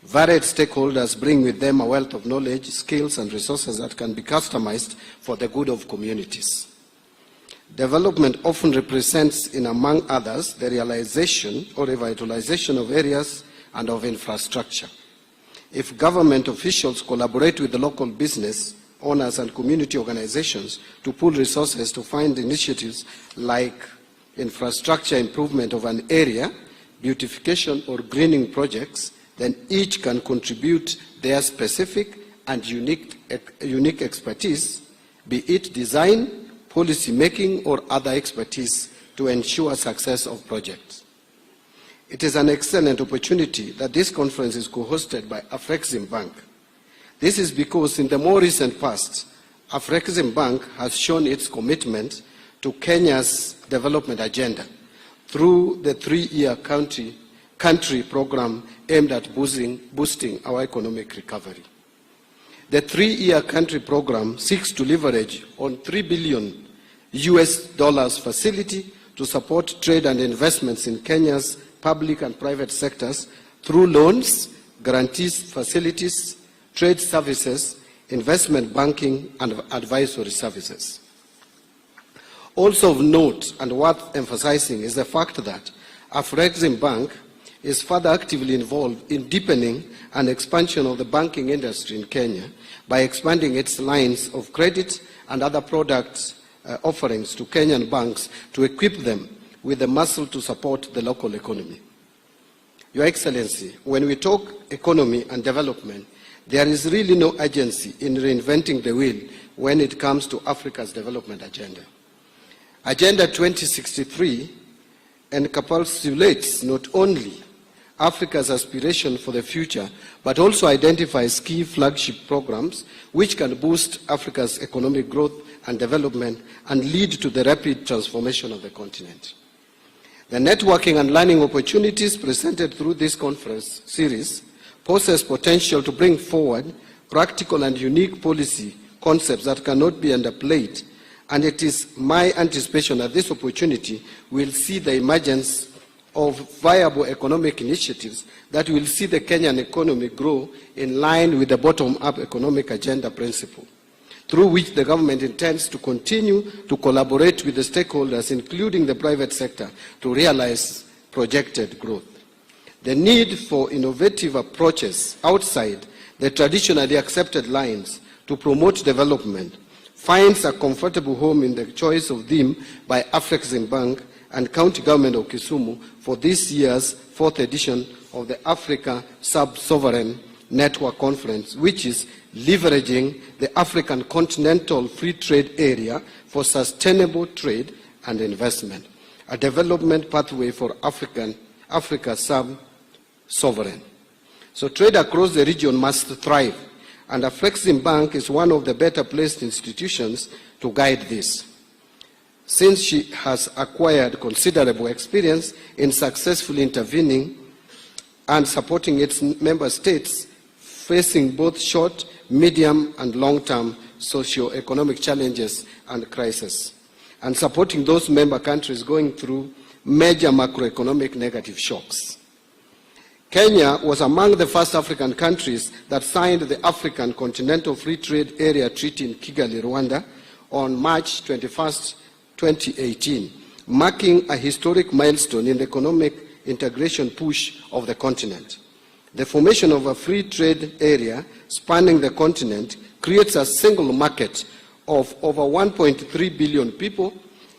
Varied stakeholders bring with them a wealth of knowledge, skills and resources that can be customized for the good of communities. Development often represents, in among others, the realization or revitalization of areas and of infrastructure. If government officials collaborate with the local business owners and community organizations to pool resources to fund initiatives like infrastructure improvement of an area, beautification or greening projects, then each can contribute their specific and unique expertise, be it design, policy making, or other expertise to ensure success of projects. It is an excellent opportunity that this conference is co-hosted by Afreximbank. This is because in the more recent past, Afreximbank has shown its commitment to Kenya's development agenda through the 3-year country program aimed at boosting our economic recovery. The 3-year country program seeks to leverage on $3 billion facility to support trade and investments in Kenya's public and private sectors through loans, guarantees, facilities, trade services, investment banking, and advisory services. Also of note and worth emphasizing is the fact that Afreximbank is further actively involved in deepening and expansion of the banking industry in Kenya by expanding its lines of credit and other product offerings to Kenyan banks to equip them with the muscle to support the local economy. Your Excellency, when we talk economy and development, there is really no urgency in reinventing the wheel when it comes to Africa's development agenda. Agenda 2063 encapsulates not only Africa's aspiration for the future, but also identifies key flagship programs which can boost Africa's economic growth and development and lead to the rapid transformation of the continent. The networking and learning opportunities presented through this conference series poses potential to bring forward practical and unique policy concepts that cannot be underplayed, and it is my anticipation that this opportunity will see the emergence of viable economic initiatives that will see the Kenyan economy grow in line with the bottom-up economic agenda principle, through which the government intends to continue to collaborate with the stakeholders, including the private sector, to realize projected growth. The need for innovative approaches outside the traditionally accepted lines to promote development finds a comfortable home in the choice of theme by Afreximbank and County Government of Kisumu for this year's 4th edition of the Africa Sub-Sovereign Network Conference, which is leveraging the African Continental Free Trade Area for sustainable trade and investment, a development pathway for Africa sub-sovereign. So trade across the region must thrive, and Afreximbank is one of the better placed institutions to guide this, since she has acquired considerable experience in successfully intervening and supporting its member states facing both short, medium, and long-term socio-economic challenges and crises, and supporting those member countries going through major macroeconomic negative shocks. Kenya was among the first African countries that signed the African Continental Free Trade Area Treaty in Kigali, Rwanda, on March 21st, 2018, marking a historic milestone in the economic integration push of the continent. The formation of a free trade area spanning the continent creates a single market of over 1.3 billion people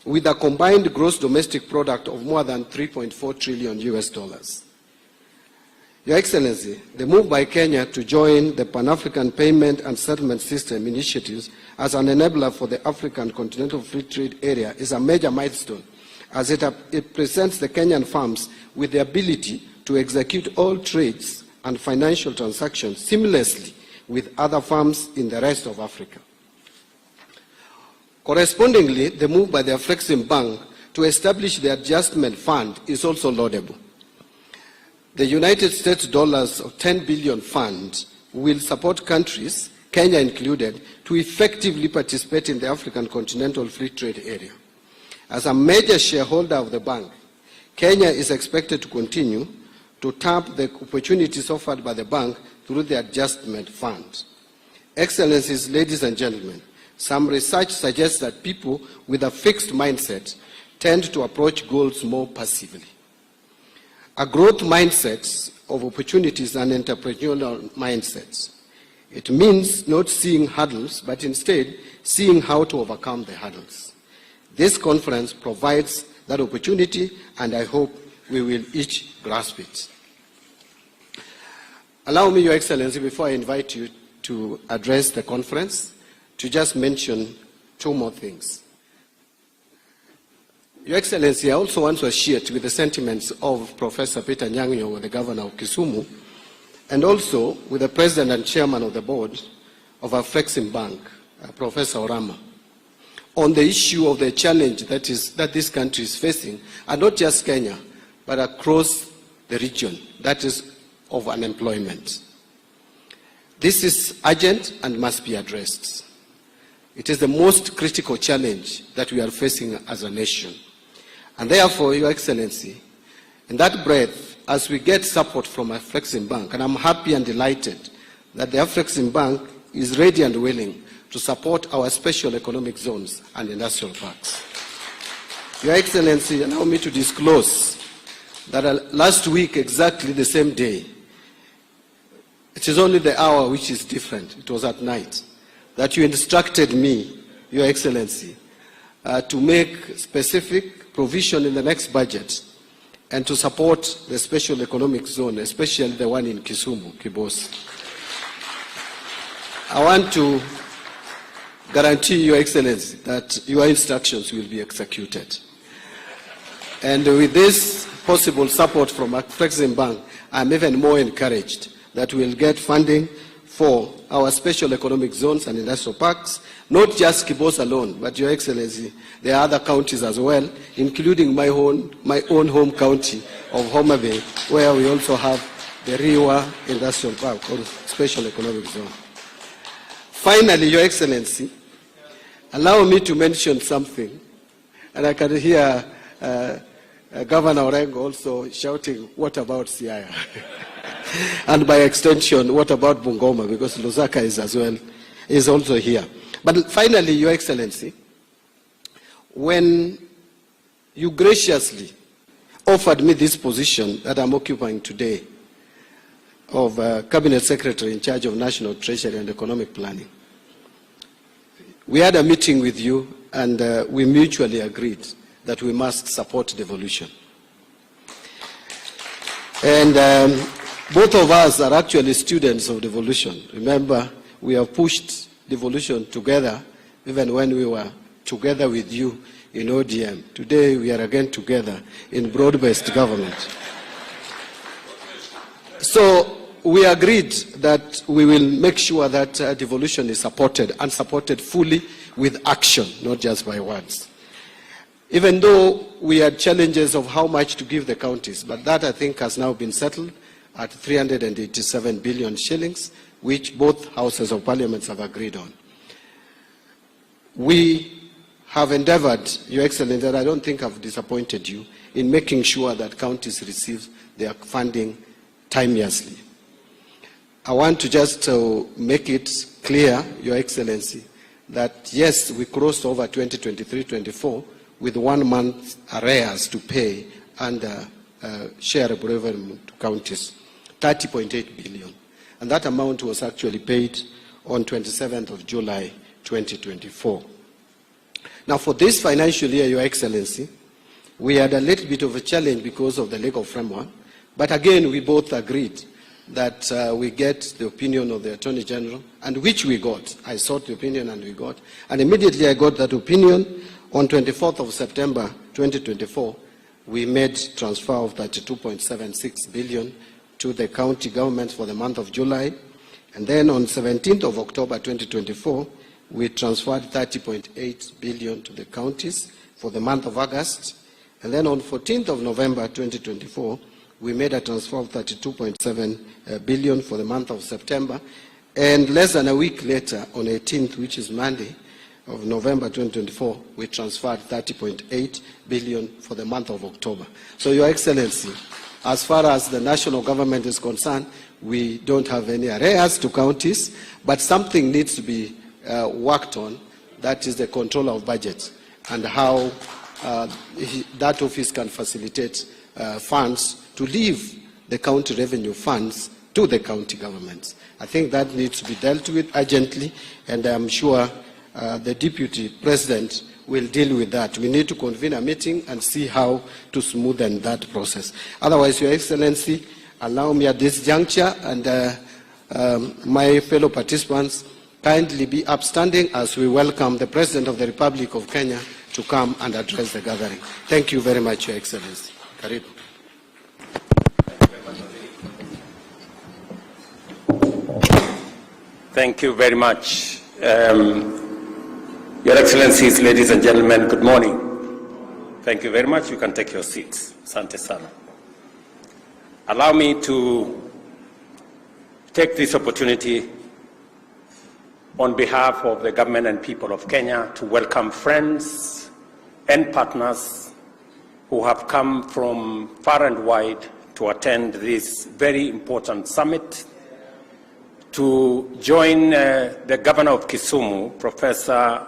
with a combined gross domestic product of more than $3.4 trillion. Your Excellency, the move by Kenya to join the Pan-African Payment and Settlement System initiatives as an enabler for the African Continental Free Trade Area is a major milestone, as it presents the Kenyan firms with the ability to execute all trades and financial transactions seamlessly with other firms in the rest of Africa. Correspondingly, the move by the Afreximbank to establish the adjustment fund is also laudable. The United States dollars of 10 billion fund will support countries, Kenya included, to effectively participate in the African Continental Free Trade Area. As a major shareholder of the bank, Kenya is expected to continue to tap the opportunities offered by the bank through the adjustment fund. Excellencies, ladies and gentlemen, some research suggests that people with a fixed mindset tend to approach goals more passively. A growth mindset of opportunities and entrepreneurial mindsets. It means not seeing hurdles, but instead seeing how to overcome the hurdles. This conference provides that opportunity, and I hope we will each grasp it. Allow me, Your Excellency, before I invite you to address the conference, to just mention two more things. Your Excellency, I also want to associate with the sentiments of Professor Peter Nyang'yo, the governor of Kisumu, and also with the president and chairman of the board of Afreximbank, Professor Orama, on the issue of the challenge that this country is facing, and not just Kenya, but across the region, that is of unemployment. This is urgent and must be addressed. It is the most critical challenge that we are facing as a nation. And therefore, Your Excellency, in that breath, as we get support from Afreximbank, and I'm happy and delighted that the Afreximbank is ready and willing to support our special economic zones and industrial parks. Your Excellency, allow me to disclose that last week, exactly the same day, it is only the hour which is different, it was at night, that you instructed me, Your Excellency, to make specific provision in the next budget and to support the special economic zone, especially the one in Kisumu, Kibos. I want to guarantee, Your Excellency, that your instructions will be executed. And with this possible support from Afreximbank, I'm even more encouraged that we'll get funding for our special economic zones and industrial parks, not just Kibos alone, but Your Excellency, there are other counties as well, including my own home county of Homa Bay, where we also have the Riwa Industrial Park, or special economic zone. Finally, Your Excellency, allow me to mention something, and I can hear Governor Orengo also shouting, what about Siaya? And by extension, what about Bungoma? Because Lusaka is also here. But finally, Your Excellency, when you graciously offered me this position that I'm occupying today of Cabinet Secretary in charge of National Treasury and Economic Planning, we had a meeting with you and we mutually agreed that we must support devolution. And both of us are actually students of devolution. Remember, we have pushed devolution together even when we were together with you in ODM. Today we are again together in broad-based government. So we agreed that we will make sure that devolution is supported and supported fully with action, not just by words. Even though we had challenges of how much to give the counties, but that I think has now been settled at 387 billion shillings, which both houses of parliament have agreed on. We have endeavored, Your Excellency, and I don't think I've disappointed you, in making sure that counties receive their funding timeously. I want to just make it clear, Your Excellency, that yes, we crossed over 2023-24 with 1 month arrears to pay under share of revenue to counties, 30.8 billion. And that amount was actually paid on 27th of July 2024. Now for this financial year, Your Excellency, we had a little bit of a challenge because of the legal framework, but again we both agreed that we get the opinion of the Attorney General, and which we got. I sought the opinion and we got. And immediately I got that opinion. On 24th of September 2024, we made transfer of 32.76 billion to the county governments for the month of July. And then on 17th of October 2024, we transferred 30.8 billion to the counties for the month of August. And then on 14th of November 2024, we made a transfer of 32.7 billion for the month of September. And less than a week later, on 18th, which is Monday, of November 2024, we transferred 30.8 billion for the month of October. So, Your Excellency, as far as the national government is concerned, we don't have any arrears to counties, but something needs to be worked on, that is the control of budget and how that office can facilitate funds to leave the county revenue funds to the county governments. I think that needs to be dealt with urgently, and I'm sure the Deputy President will deal with that. We need to convene a meeting and see how to smoothen that process. Otherwise, Your Excellency, allow me at this juncture and my fellow participants kindly be upstanding as we welcome the President of the Republic of Kenya to come and address the gathering. Thank you very much, Your Excellency. Karibu. Thank you very much. Your Excellencies, ladies and gentlemen, good morning. Thank you very much. You can take your seats. Asante sana. Allow me to take this opportunity on behalf of the government and people of Kenya to welcome friends and partners who have come from far and wide to attend this very important summit, to join the governor of Kisumu, Professor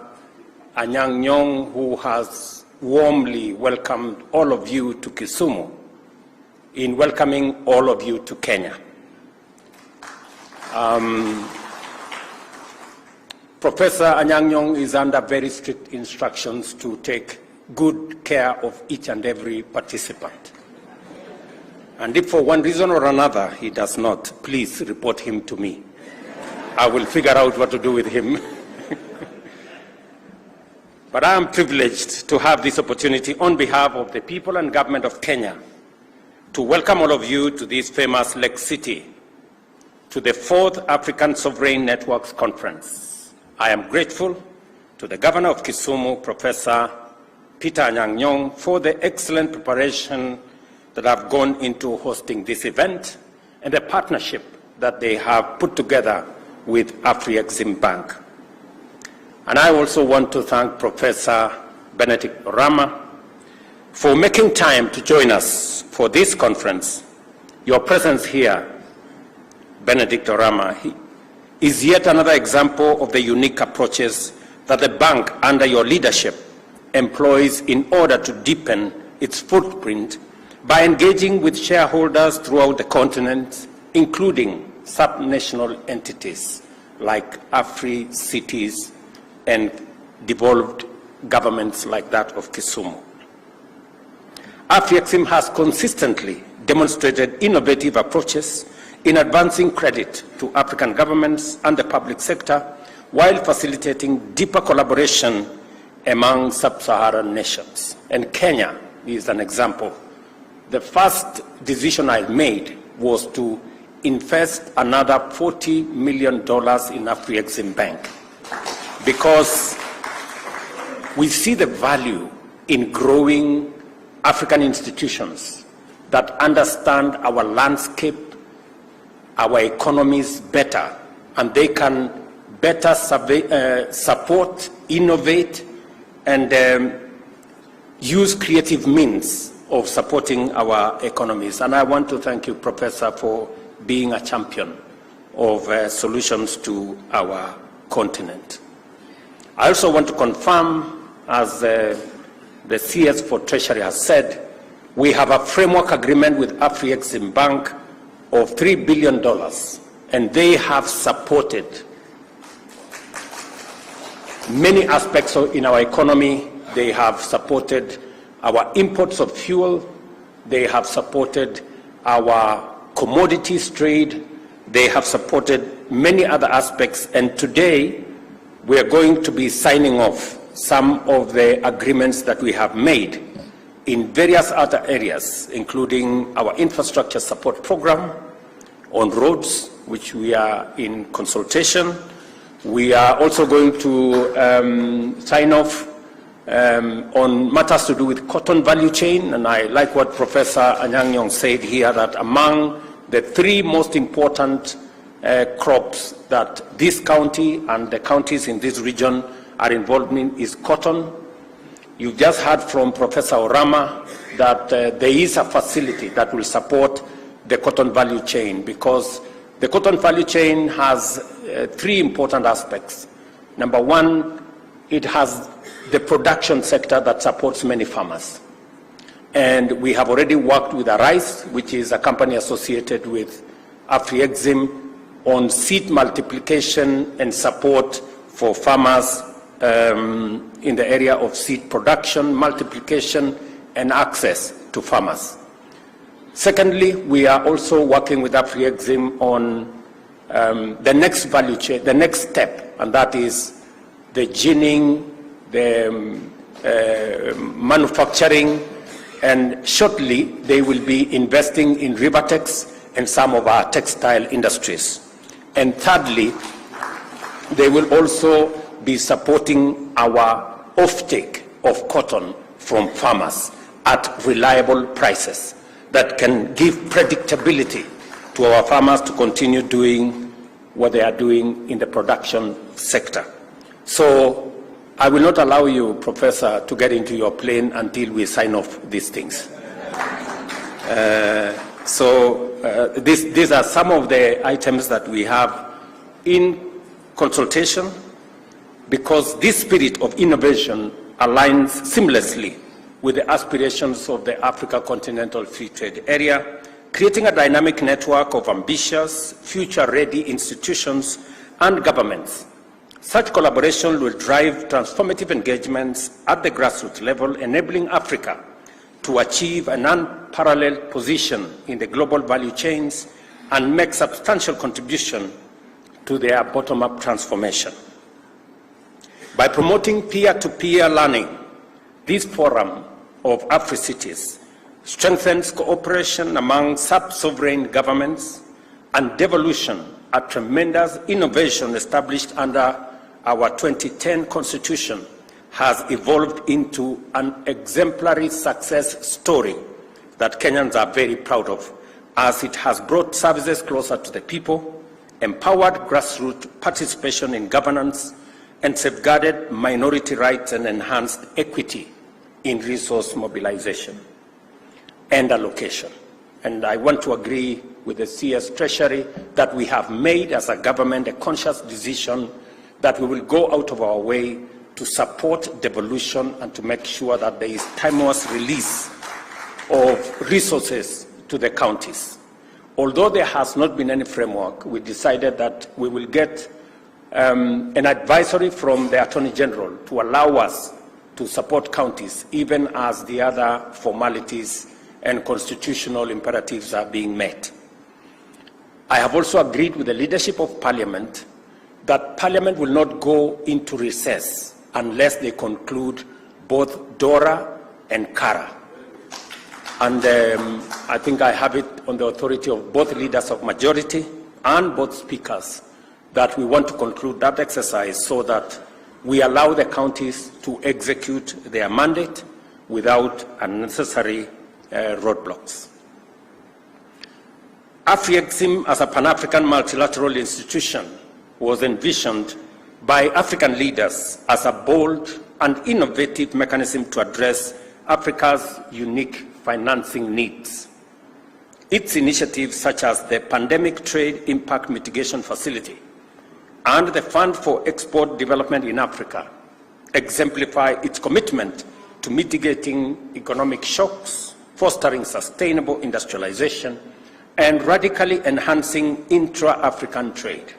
Anyang' Nyong'o, who has warmly welcomed all of you to Kisumu, in welcoming all of you to Kenya. Professor Anyang' Nyong'o is under very strict instructions to take good care of each and every participant. And if for one reason or another he does not, please report him to me. I will figure out what to do with him. But I am privileged to have this opportunity on behalf of the people and government of Kenya to welcome all of you to this famous Lake City, to the 4th African Sovereign Networks Conference. I am grateful to the governor of Kisumu, Professor Peter Anyang' Nyong'o, for the excellent preparation that have gone into hosting this event and the partnership that they have put together with Afreximbank. And I also want to thank Professor Benedict Orama for making time to join us for this conference. Your presence here, Benedict Orama, is yet another example of the unique approaches that the bank under your leadership employs in order to deepen its footprint by engaging with shareholders throughout the continent, including subnational entities like Afri-cities and devolved governments like that of Kisumu. Afrexim has consistently demonstrated innovative approaches in advancing credit to African governments and the public sector while facilitating deeper collaboration among sub-Saharan nations. And Kenya is an example. The first decision I made was to invest another $40 million in Afreximbank, because we see the value in growing African institutions that understand our landscape, our economies better, and they can better support, innovate, and use creative means of supporting our economies. And I want to thank you, Professor, for being a champion of solutions to our continent. I also want to confirm, as the CS for Treasury has said, we have a framework agreement with Afreximbank of $3 billion, and they have supported many aspects in our economy. They have supported our imports of fuel. They have supported our commodities trade. They have supported many other aspects, and today we are going to be signing off some of the agreements that we have made in various other areas, including our infrastructure support program on roads, which we are in consultation. We are also going to sign off on matters to do with cotton value chain, and I like what Professor Anyang' Nyong'o said here, that among the 3 most important crops that this county and the counties in this region are involved in is cotton. You've just heard from Professor Orama that there is a facility that will support the cotton value chain, because the cotton value chain has 3 important aspects. Number 1, it has the production sector that supports many farmers. And we have already worked with Arise, which is a company associated with Afrexim, on seed multiplication and support for farmers in the area of seed production, multiplication, and access to farmers. Secondly, we are also working with Afrexim on the next value chain, the next step, and that is the ginning, the manufacturing, and shortly they will be investing in Rivertex and some of our textile industries. And thirdly, they will also be supporting our offtake of cotton from farmers at reliable prices that can give predictability to our farmers to continue doing what they are doing in the production sector. So I will not allow you, Professor, to get into your plane until we sign off these things. These are some of the items that we have in consultation, because this spirit of innovation aligns seamlessly with the aspirations of the Africa Continental Free Trade Area, creating a dynamic network of ambitious, future-ready institutions and governments. Such collaboration will drive transformative engagements at the grassroots level, enabling Africa to achieve an unparalleled position in the global value chains and make substantial contribution to their bottom-up transformation. By promoting peer-to-peer learning, this forum of Africities strengthens cooperation among sub-sovereign governments and devolution, a tremendous innovation established under our 2010 Constitution, has evolved into an exemplary success story that Kenyans are very proud of, as it has brought services closer to the people, empowered grassroots participation in governance, and safeguarded minority rights and enhanced equity in resource mobilization and allocation. And I want to agree with the CS Treasury that we have made as a government a conscious decision that we will go out of our way to support devolution and to make sure that there is timeless release of resources to the counties. Although there has not been any framework, we decided that we will get an advisory from the Attorney General to allow us to support counties even as the other formalities and constitutional imperatives are being met. I have also agreed with the leadership of Parliament that Parliament will not go into recess unless they conclude both DORA and CARA. And I think I have it on the authority of both leaders of majority and both speakers that we want to conclude that exercise so that we allow the counties to execute their mandate without unnecessary roadblocks. Afrexim as a Pan-African multilateral institution was envisioned by African leaders as a bold and innovative mechanism to address Africa's unique financing needs. Its initiatives, such as the Pandemic Trade Impact Mitigation Facility and the Fund for Export Development in Africa, exemplify its commitment to mitigating economic shocks, fostering sustainable industrialization, and radically enhancing intra-African trade.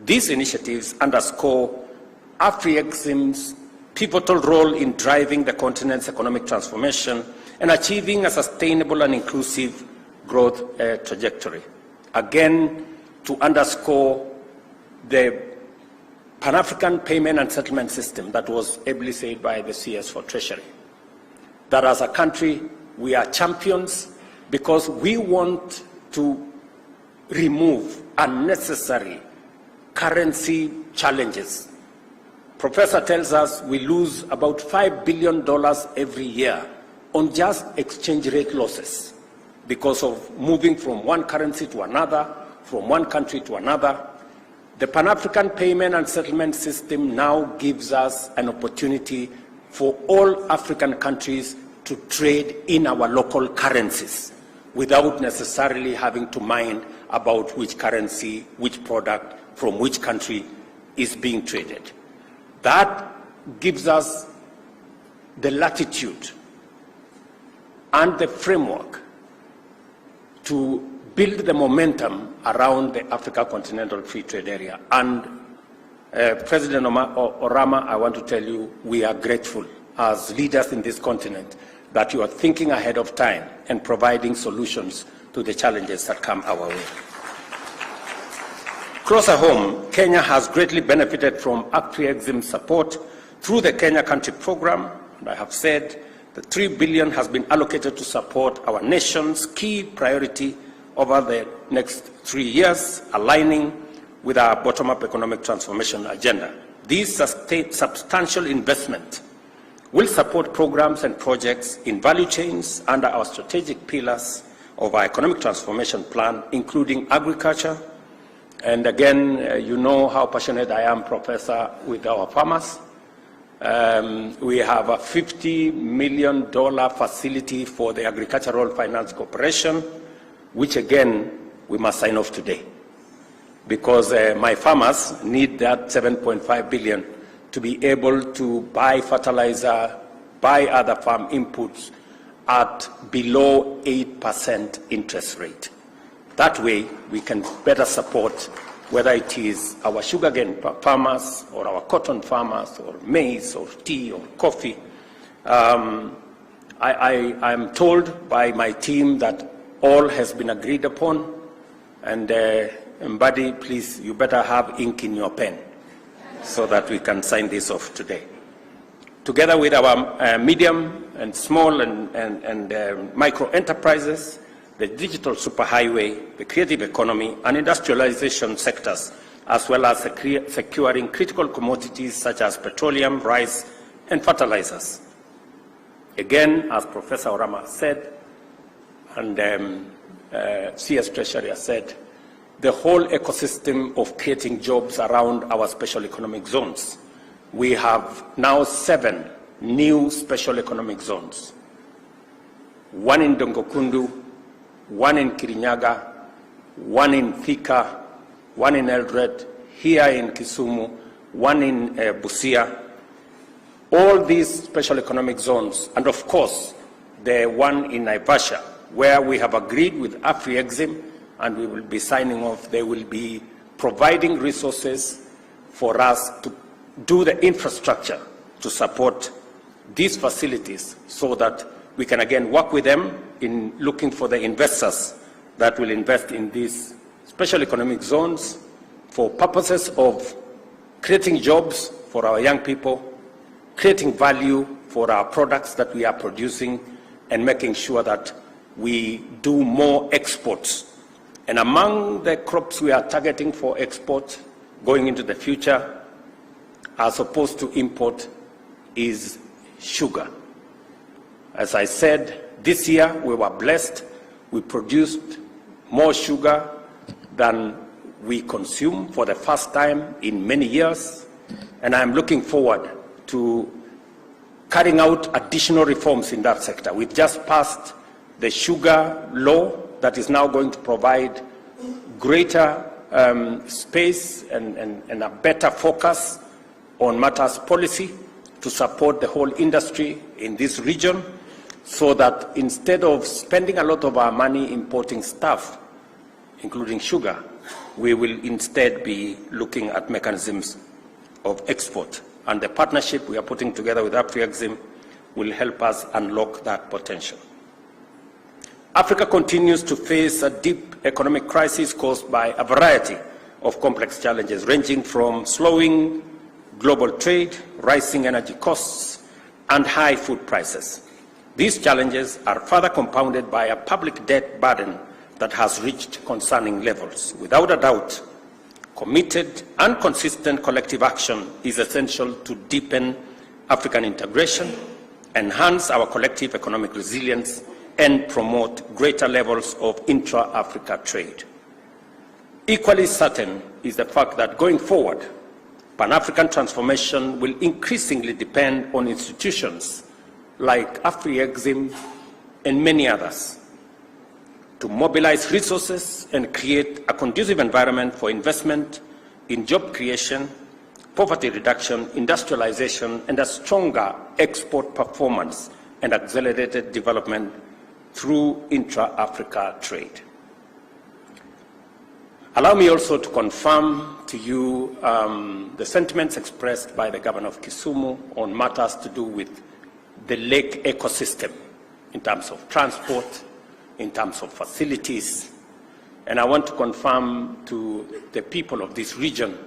These initiatives underscore Afrexim's pivotal role in driving the continent's economic transformation and achieving a sustainable and inclusive growth trajectory. Again, to underscore the Pan-African payment and settlement system that was ably said by the CS for Treasury, that as a country we are champions because we want to remove unnecessary currency challenges. Professor tells us we lose about $5 billion every year on just exchange rate losses because of moving from one currency to another, from one country to another. The Pan-African payment and settlement system now gives us an opportunity for all African countries to trade in our local currencies without necessarily having to mind about which currency, which product, from which country is being traded. That gives us the latitude and the framework to build the momentum around the Africa Continental Free Trade Area. And President Orama, I want to tell you, we are grateful as leaders in this continent that you are thinking ahead of time and providing solutions to the challenges that come our way. Closer home, Kenya has greatly benefited from Afrexim support through the Kenya Country Program, and I have said that $3 billion has been allocated to support our nation's key priority over the next 3 years, aligning with our bottom-up economic transformation agenda. This substantial investment will support programs and projects in value chains under our strategic pillars of our economic transformation plan, including agriculture. And again, you know how passionate I am, Professor, with our farmers. We have a $50 million facility for the Agricultural Finance Corporation, which again, we must sign off today, because my farmers need that $7.5 billion to be able to buy fertilizer, buy other farm inputs at below 8% interest rate. That way, we can better support whether it is our sugarcane farmers or our cotton farmers or maize or tea or coffee. I'm told by my team that all has been agreed upon, and Buddy, please, you better have ink in your pen so that we can sign this off today. Together with our medium and small and micro enterprises, the digital superhighway, the creative economy, and industrialization sectors, as well as securing critical commodities such as petroleum, rice, and fertilizers. Again, as Professor Orama said, and CS Treasury has said, the whole ecosystem of creating jobs around our special economic zones. We have now 7 new special economic zones. 1 in Dongokundu, 1 in Kirinyaga, 1 in Thika, 1 in Eldoret, here in Kisumu, 1 in Busia. All these special economic zones, and of course, the one in Naivasha, where we have agreed with Afrexim, and we will be signing off. They will be providing resources for us to do the infrastructure to support these facilities so that we can again work with them in looking for the investors that will invest in these special economic zones for purposes of creating jobs for our young people, creating value for our products that we are producing, and making sure that we do more exports. And among the crops we are targeting for export going into the future, as opposed to import, is sugar. As I said, this year we were blessed. We produced more sugar than we consume for the first time in many years. And I'm looking forward to carrying out additional reforms in that sector. We've just passed the sugar law that is now going to provide greater space and a better focus on matters policy to support the whole industry in this region, so that instead of spending a lot of our money importing stuff, including sugar, we will instead be looking at mechanisms of export. And the partnership we are putting together with Afrexim will help us unlock that potential. Africa continues to face a deep economic crisis caused by a variety of complex challenges, ranging from slowing global trade, rising energy costs, and high food prices. These challenges are further compounded by a public debt burden that has reached concerning levels. Without a doubt, committed and consistent collective action is essential to deepen African integration, enhance our collective economic resilience, and promote greater levels of intra-Africa trade. Equally certain is the fact that going forward, Pan-African transformation will increasingly depend on institutions like Afrexim and many others to mobilize resources and create a conducive environment for investment in job creation, poverty reduction, industrialization, and a stronger export performance and accelerated development through intra-Africa trade. Allow me also to confirm to you the sentiments expressed by the Governor of Kisumu on matters to do with the lake ecosystem in terms of transport, in terms of facilities. And I want to confirm to the people of this region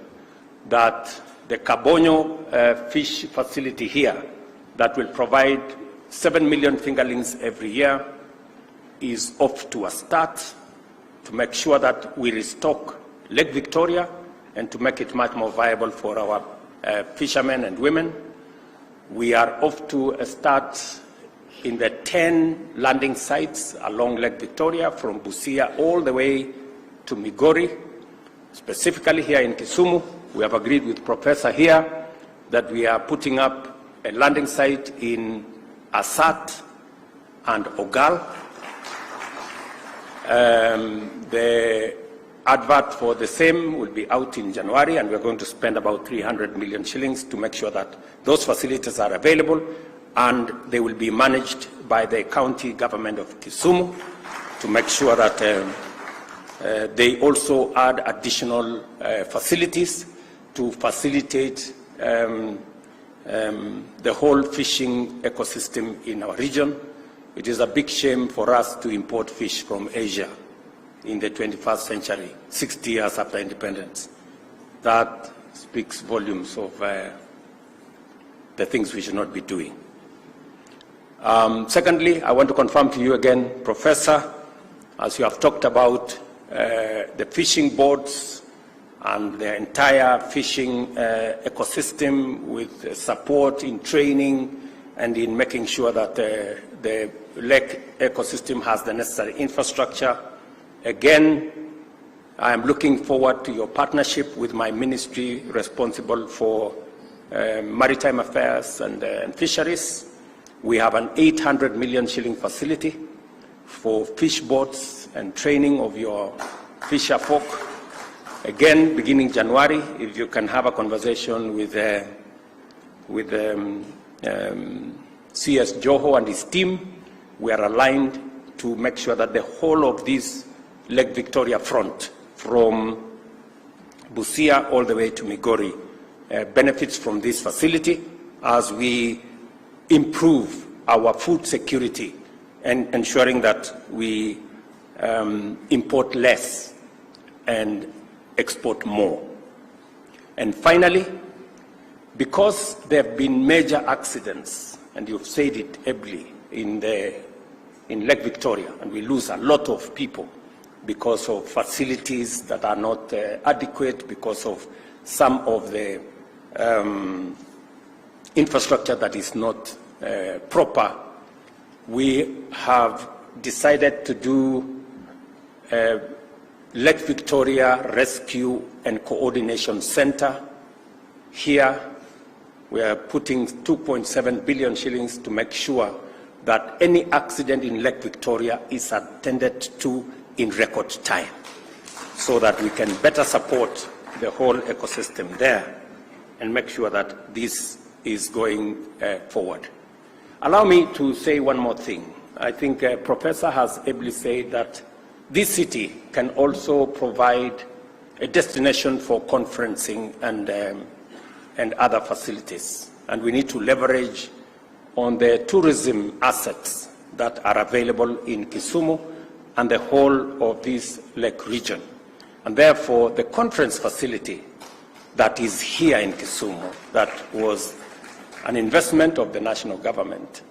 that the Kabonyo fish facility here that will provide 7 million fingerlings every year is off to a start to make sure that we restock Lake Victoria and to make it much more viable for our fishermen and women. We are off to a start in the 10 landing sites along Lake Victoria from Busia all the way to Migori. Specifically here in Kisumu, we have agreed with Professor here that we are putting up a landing site in Asat and Ogal. The advert for the same will be out in January, and we're going to spend about 300 million shillings to make sure that those facilities are available, and they will be managed by the county government of Kisumu to make sure that they also add additional facilities to facilitate the whole fishing ecosystem in our region. It is a big shame for us to import fish from Asia in the 21st century, 60 years after independence. That speaks volumes of the things we should not be doing. Secondly, I want to confirm to you again, Professor, as you have talked about the fishing boats and the entire fishing ecosystem with support in training and in making sure that the lake ecosystem has the necessary infrastructure. Again, I am looking forward to your partnership with my ministry responsible for maritime affairs and fisheries. We have an 800 million shilling facility for fish boats and training of your fisher folk. Again, beginning January, if you can have a conversation with CS Joho and his team, we are aligned to make sure that the whole of this Lake Victoria front, from Busia all the way to Migori, benefits from this facility as we improve our food security and ensuring that we import less and export more. And finally, because there have been major accidents, and you've said it ably, in Lake Victoria, and we lose a lot of people because of facilities that are not adequate, because of some of the infrastructure that is not proper, we have decided to do Lake Victoria Rescue and Coordination Center here. We are putting 2.7 billion shillings to make sure that any accident in Lake Victoria is attended to in record time, so that we can better support the whole ecosystem there and make sure that this is going forward. Allow me to say one more thing. I think Professor has ably said that this city can also provide a destination for conferencing and other facilities. And we need to leverage on the tourism assets that are available in Kisumu and the whole of this lake region. And therefore, the conference facility that is here in Kisumu, that was an investment of the national government,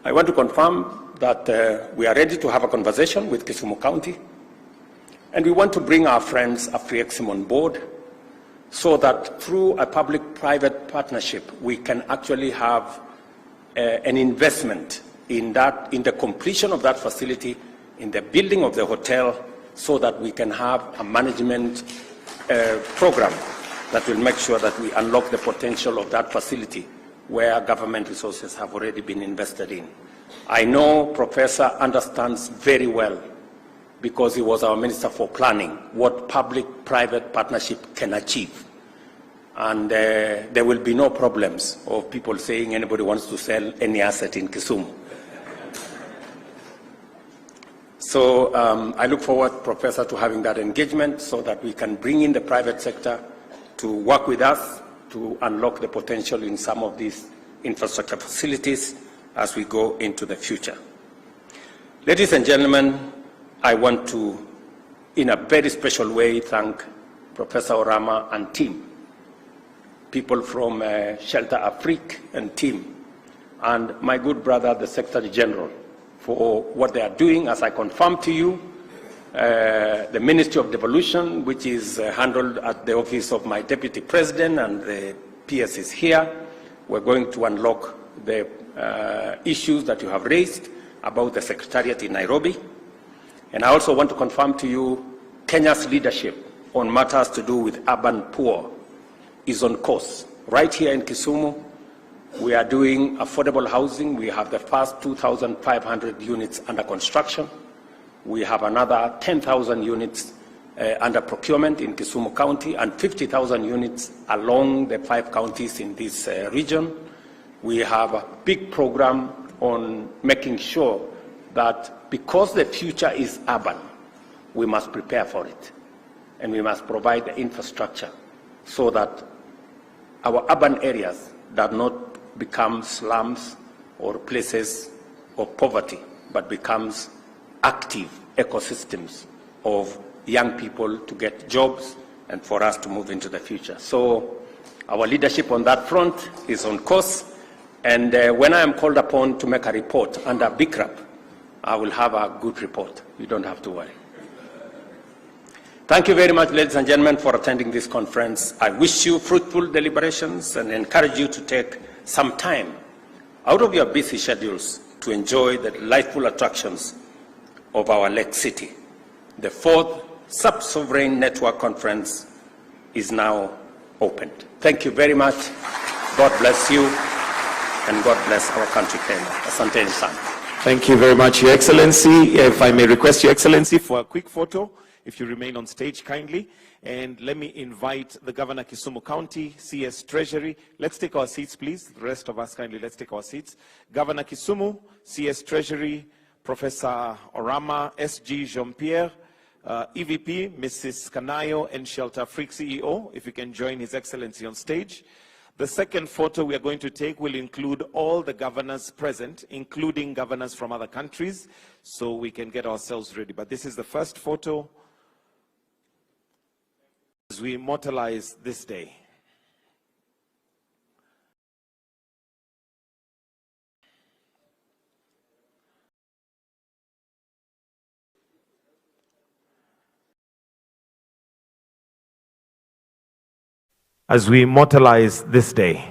I want to confirm that we are ready to have a conversation with Kisumu County, and we want to bring our friends Afreximbank on board so that through a public-private partnership, we can actually have an investment in the completion of that facility, in the building of the hotel, so that we can have a management program that will make sure that we unlock the potential of that facility where government resources have already been invested in. I know Professor understands very well, because he was our Minister for Planning, what public-private partnership can achieve. And there will be no problems of people saying anybody wants to sell any asset in Kisumu. So I look forward, Professor, to having that engagement so that we can bring in the private sector to work with us to unlock the potential in some of these infrastructure facilities as we go into the future. Ladies and gentlemen, I want to, in a very special way, thank Professor Orama and team, people from Shelter Afrique and team, and my good brother, the Secretary General, for what they are doing. As I confirmed to you, the Ministry of Devolution, which is handled at the office of my Deputy President, and the PS is here. We're going to unlock the issues that you have raised about the Secretariat in Nairobi. And I also want to confirm to you, Kenya's leadership on matters to do with urban poor is on course. Right here in Kisumu, we are doing affordable housing. We have the first 2,500 units under construction. We have another 10,000 units under procurement in Kisumu County and 50,000 units along the 5 counties in this region. We have a big program on making sure that because the future is urban, we must prepare for it. And we must provide the infrastructure so that our urban areas do not become slums or places of poverty, but becomes active ecosystems of young people to get jobs and for us to move into the future. So our leadership on that front is on course. And when I am called upon to make a report under BICRAP, I will have a good report. You don't have to worry. Thank you very much, ladies and gentlemen, for attending this conference. I wish you fruitful deliberations and encourage you to take some time out of your busy schedules to enjoy the delightful attractions of our Lake City. The 4th Sub-Sovereign Network Conference is now opened. Thank you very much. God bless you, and God bless our country, Kenya. Asanteni sana. Thank you very much, Your Excellency. If I may request Your Excellency for a quick photo, if you remain on stage kindly. And let me invite the Governor Kisumu County, CS Treasury. Let's take our seats, please. The rest of us kindly, let's take our seats. Governor Kisumu, CS Treasury, Professor Orama, SG Jean-Pierre, EVP, Mrs. Kanayo, and Shelter Afrique CEO, if you can join His Excellency on stage. The second photo we are going to take will include all the governors present, including governors from other countries, so we can get ourselves ready. But this is the first photo as we immortalize this day. As we immortalize this day.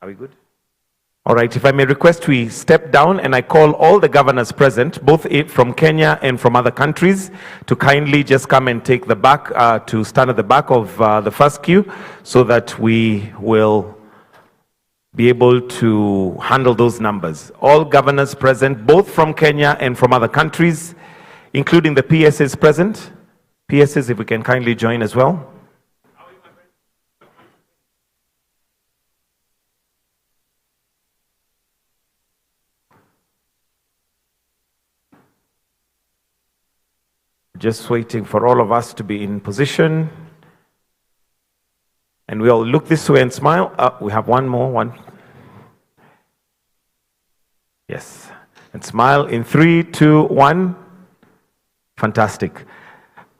Are we good? All right, if I may request, we step down and I call all the governors present, both from Kenya and from other countries, to kindly just come and take the back, to stand at the back of the first queue, so that we will be able to handle those numbers. All governors present, both from Kenya and from other countries, including the PSs present. PSs, if we can kindly join as well. Just waiting for all of us to be in position. And we all look this way and smile. We have one more. Yes. And smile in 3, 2, 1. Fantastic.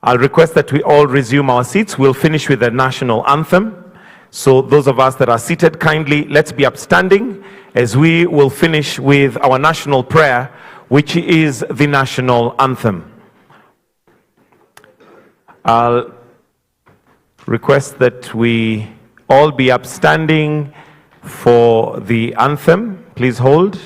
I'll request that we all resume our seats. We'll finish with the national anthem. So those of us that are seated, kindly, let's be upstanding as we will finish with our national prayer, which is the national anthem. I'll request that we all be upstanding for the anthem. Please hold.